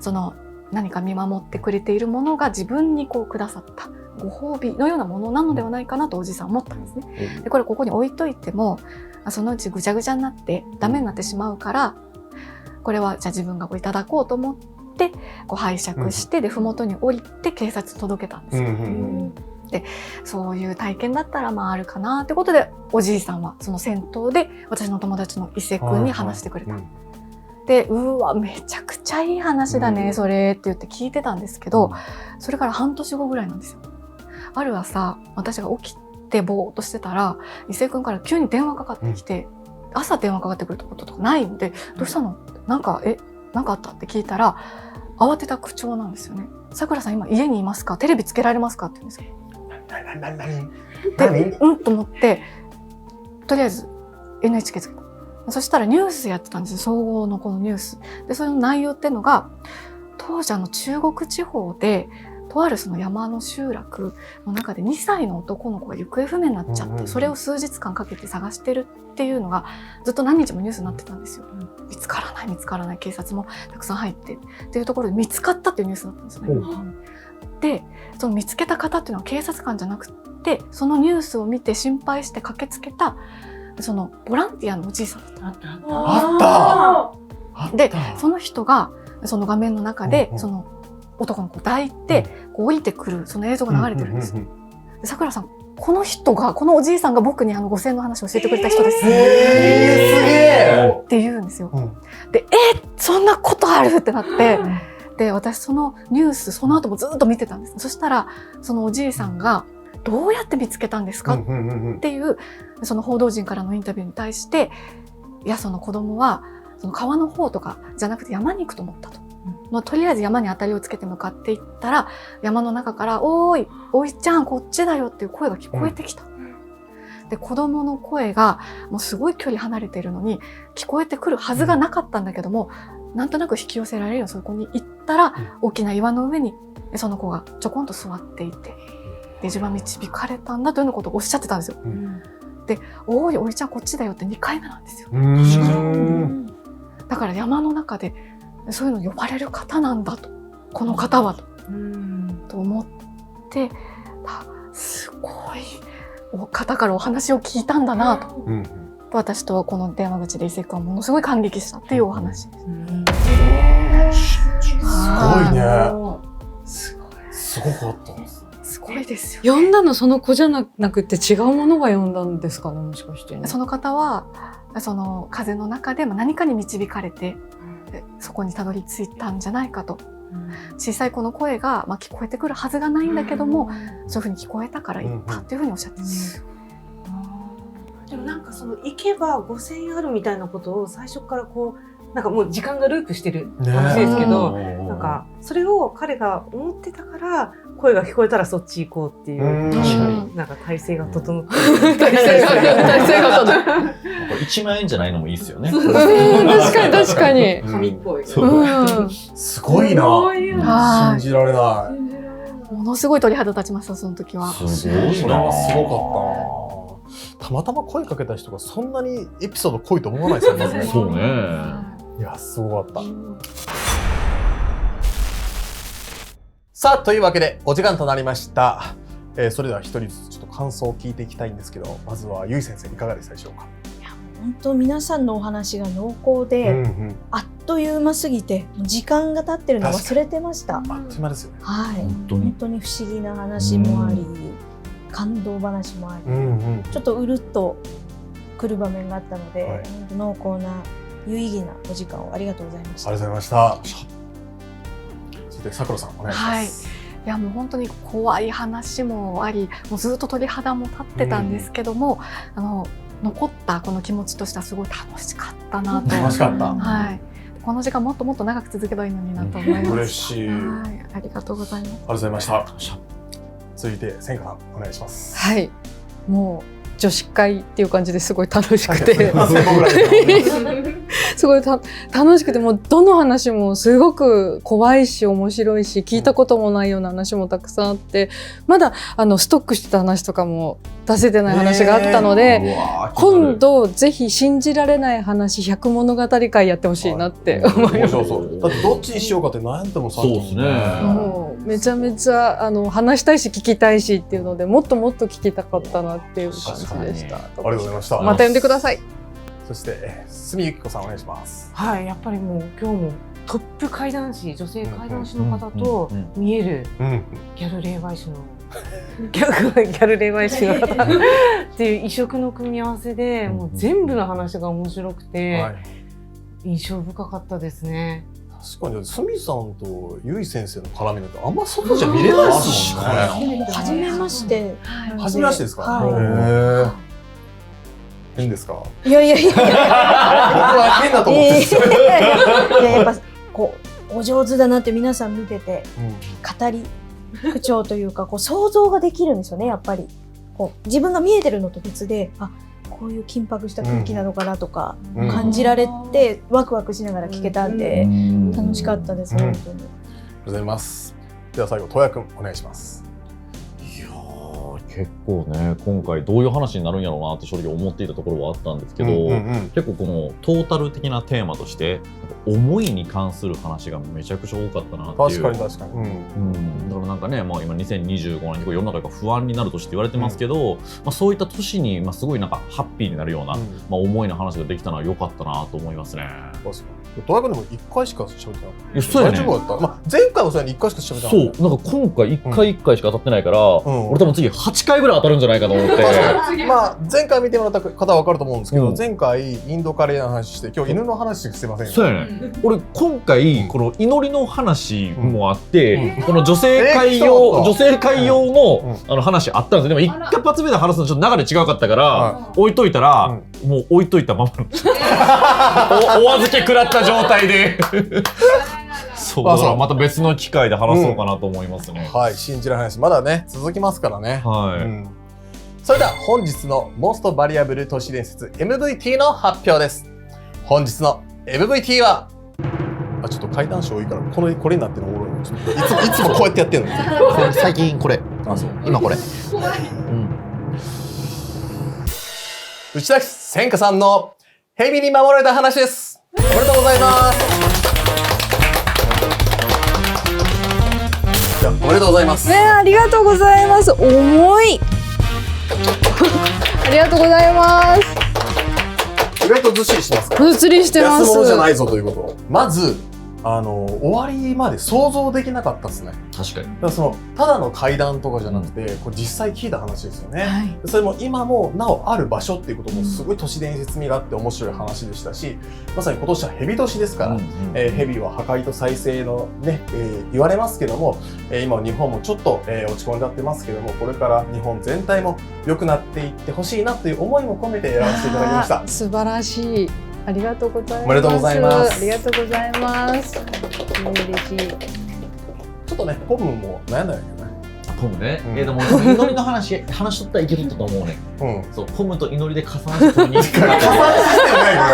その何か見守ってくれているものが自分にこうくださったご褒美のようなものなのではないかなとおじいさん思ったんですね。でこれここに置いといてもそのうちぐちゃぐちゃになってダメになってしまうから、これはじゃあ自分がこういただこうと思ってこう拝借して、で麓に降りて警察に届けたんですよ。でそういう体験だったらまああるかなってことで、おじいさんはその銭湯で私の友達の伊勢くんに話してくれた。でうわめちゃくちゃいい話だね、それって言って聞いてたんですけど、それから半年後ぐらいなんですよ。ある朝私が起きてぼーっとしてたら伊勢くんから急に電話かかってきて、朝電話かかってくることとかないので「どうしたの?」なんかあったって聞いたら慌てた口調なんですよね。さくらさん今家にいますか？テレビつけられますか？って言うんですよ。でと思ってとりあえず NHK つけた。そしたらニュースやってたんですよ、総合のこのニュースで。それの内容っていうのが当時中国地方でとあるその山の集落の中で2歳の男の子が行方不明になっちゃって、それを数日間かけて探してるっていうのがずっと何日もニュースになってたんですよ。見つからない警察もたくさん入ってっていうところで見つかったっていうニュースだったんですよね。でその見つけた方っていうのは警察官じゃなくて、そのニュースを見て心配して駆けつけたそのボランティアのおじいさんだった。あったでその人がその画面の中でその男の子を抱いてこう降りてくるその映像が流れてるんですよ。さくらさんこのおじいさんが僕に5000円の話を教えてくれた人です。すげえって言うんですよ。でそんなことあるってなって。で私そのニュースその後もずっと見てたんです。そしたらそのおじいさんがどうやって見つけたんですかっていうその報道陣からのインタビューに対して、いやその子供はその川の方とかじゃなくて山に行くと思ったと。とりあえず山に当たりをつけて向かっていったら山の中から「おいおいちゃんこっちだよ」っていう声が聞こえてきた。で子供の声がもうすごい距離離れているのに聞こえてくるはずがなかったんだけども、なんとなく引き寄せられるようそこに行ったら、大きな岩の上にその子がちょこんと座っていて、で自分は導かれたんだというようなことをおっしゃってたんですよ。で「おいおいちゃんこっちだよ」って2回目なんですよ。だから山の中でそういうの呼ばれる方なんだと、この方はと思って、すごい方からお話を聞いたんだなと。私とこの電話口で伊勢くんはものすごい感激したっていうお話です。すごいね。すごかった。すごいですよ、呼んだのその子じゃなくて違うものが呼んだんですかね、もしかして、ね。その方はその風の中で何かに導かれて、そこにたどり着いたんじゃないかと。小さい子の声が、聞こえてくるはずがないんだけども、そういうふうに聞こえたから言ったっていうふうにおっしゃってます。でもなんかその行けば5000円あるみたいなことを最初からこうなんかもう時間がループしてる話ですけど、なんかそれを彼が思ってたから声が聞こえたらそっち行こうっていうなんか体制が整って体制が整って1万円じゃないのもいいですよね。確かに紙っぽい。すごいな。信じられない。ものすごい鳥肌立ちました、その時は。すごいな。それはすごかった。たまたま声かけた人がそんなにエピソード濃いと思わないですよね。そうね。いやすごかった。さあ、というわけでお時間となりました。それでは一人ずつちょっと感想を聞いていきたいんですけど、まずはゆい先生いかがでしたでしょうか。本当皆さんのお話が濃厚で、あっという間すぎて時間が経ってるの忘れてました。あっという間ですよね。はい、本当に不思議な話もあり、感動話もあり、ちょっとうるっと来る場面があったので、はい、濃厚な有意義なお時間をありがとうございました。ありがとうございました。そしてさくらさんお願いします。はい、いやもう本当に怖い話もあり、もうずっと鳥肌も立ってたんですけども、残ったこの気持ちとしてはすごい楽しかったなと。楽しかった。はい。この時間もっともっと長く続けばいいのになと思います。嬉しい。はい、ありがとうございます。ありがとうございました。続いて千佳さんお願いします。はい。もう女子会っていう感じですごい楽しくて、すごい楽しくて、もうどの話もすごく怖いし面白いし、聞いたこともないような話もたくさんあって、まだストックしてた話とかも出せてない話があったので、今度ぜひ信じられない話100物語会やってほしいなって思います。だってどっちにしようかって悩んでもさ、そうですね。もうめちゃめちゃ話したいし聞きたいしっていうので、もっともっと聞きたかったなっていう感じでした。ありがとうございました。また呼んでください。そして住由紀子さんお願いします。はい、やっぱりもう今日もトップ怪談師、女性怪談師の方と見えるギャル霊媒師のギャル霊媒師の方っていう異色の組み合わせで、もう全部の話が面白くて印象深かったですね。確かに住さんとゆい先生の絡みなんてあんま外じゃ見れないですもんね。初めまして。初めましてですか。はい。変ですか。いやいやいや。僕は変だと思ってるんですよ。やっぱこうお上手だなって皆さん見てて、語り口調というか想像ができるんですよね。やっぱり自分が見えてるのと別で、こういう緊迫した空気なのかなとか感じられて、ワクワクしながら聞けたんで楽しかったです。本当に。ありがとうございます。では最後、東也くんお願いします。結構ね、今回どういう話になるんやろうなって正直思っていたところはあったんですけど、結構このトータル的なテーマとして思いに関する話がめちゃくちゃ多かったなっていう。確かに確かに。だからなんかね、今2025年に世の中が不安になる年って言われてますけど、そういった年にすごいなんかハッピーになるような思いの話ができたのは良かったなと思いますね。確かに。東也くんでも1回しか喋ってない。そうやね。大丈夫だった。前回もそうやに1回しか喋ってない。そう、なんか今回1回しか当たってないから、俺多分次8回ぐらい当たるんじゃないかと思って。前回見てもらった方は分かると思うんですけど、前回インドカレーの話して、今日犬の話してませんよ。そうやね。俺今回この祈りの話もあって、この女性会用の話あったんですよ。でも1発目で話すのちょっと流れ違うかったから置いといたら、もう置いといたままお預け食らった状態でそうだからまた別の機会で話そうかなと思いますね。はい、信じられない話まだね続きますからね。はい。それでは本日のモストバリアブル都市伝説 MVT の発表です。本日の MVT はちょっと怪談師多いからこれになってるのおもろいの。いつもこうやってやってるの。最近これ。今これ。内田千佳さんの蛇に守られた話です。おめでとうございます。おめでとうございます。ありがとうございます。重い。ありがとうございます。意外とずっしりしてますか。ずっしりしてます。安物じゃないぞということを。まず終わりまで想像できなかったですね。確かに。だからただの怪談とかじゃなくて、これ実際聞いた話ですよね。それも今もなおある場所っていうこともすごい都市伝説味があって面白い話でしたし、まさに今年は蛇年ですから、蛇は破壊と再生のね、言われますけども、今日本もちょっと、落ち込んじゃってますけども、これから日本全体も良くなっていってほしいなという思いも込めて選ばせていただきました。素晴らしい。ありがとうございます。おめでとうございます。ありがとうございます。嬉しい。ちょっとね、ポムも悩んだんやけどね。ポムね。でも祈りの話しとったらいけると思うね。そう、ポムと祈りで加算してに。加算してないこれ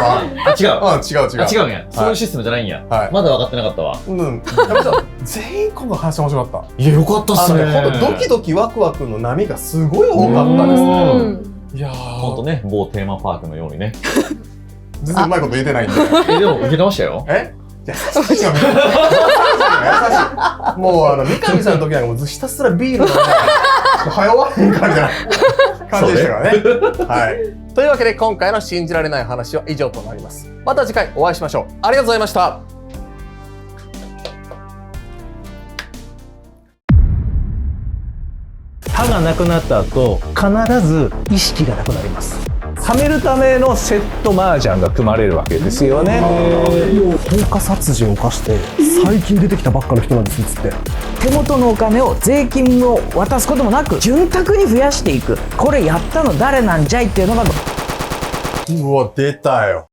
は。違う。違うんや。そういうシステムじゃないんや。まだ分かってなかったわ。全員今度話面白かった。いや、よかったっすね。ドキドキワクワクの波がすごい多かったですね。いやー、ほんとね、某テーマパークのようにね。全然うまいこと言えてないんで。でも、いけてましたよ。じゃあ、優しい。もう三上さんの時なんかもうひたすらビールのね、早終わへん感じな感じでしたからね。はい。というわけで今回の信じられない話は以上となります。また次回お会いしましょう。ありがとうございました。歯がなくなった後、必ず意識がなくなります。はめるためのセット麻雀が組まれるわけですよね。放火殺人を犯して最近出てきたばっかの人なんですつって、手元のお金を税金を渡すこともなく潤沢に増やしていく、これやったの誰なんじゃいっていうのが。うわ、出たよ。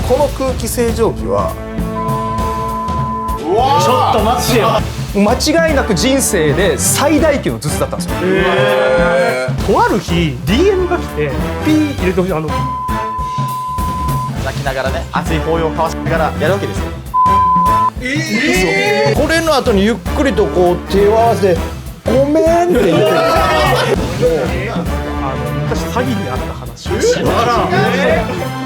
この空気清浄機はちょっと待ってよ。間違いなく人生で最大級の頭痛だったんですよ。とある日 DM が来てピー入れてほしい、泣きながらね、熱い抱擁を交わしながらやるわけですよ。これの後にゆっくりとこう手を合わせてごめんって言ってる。昔詐欺にあった話をしました。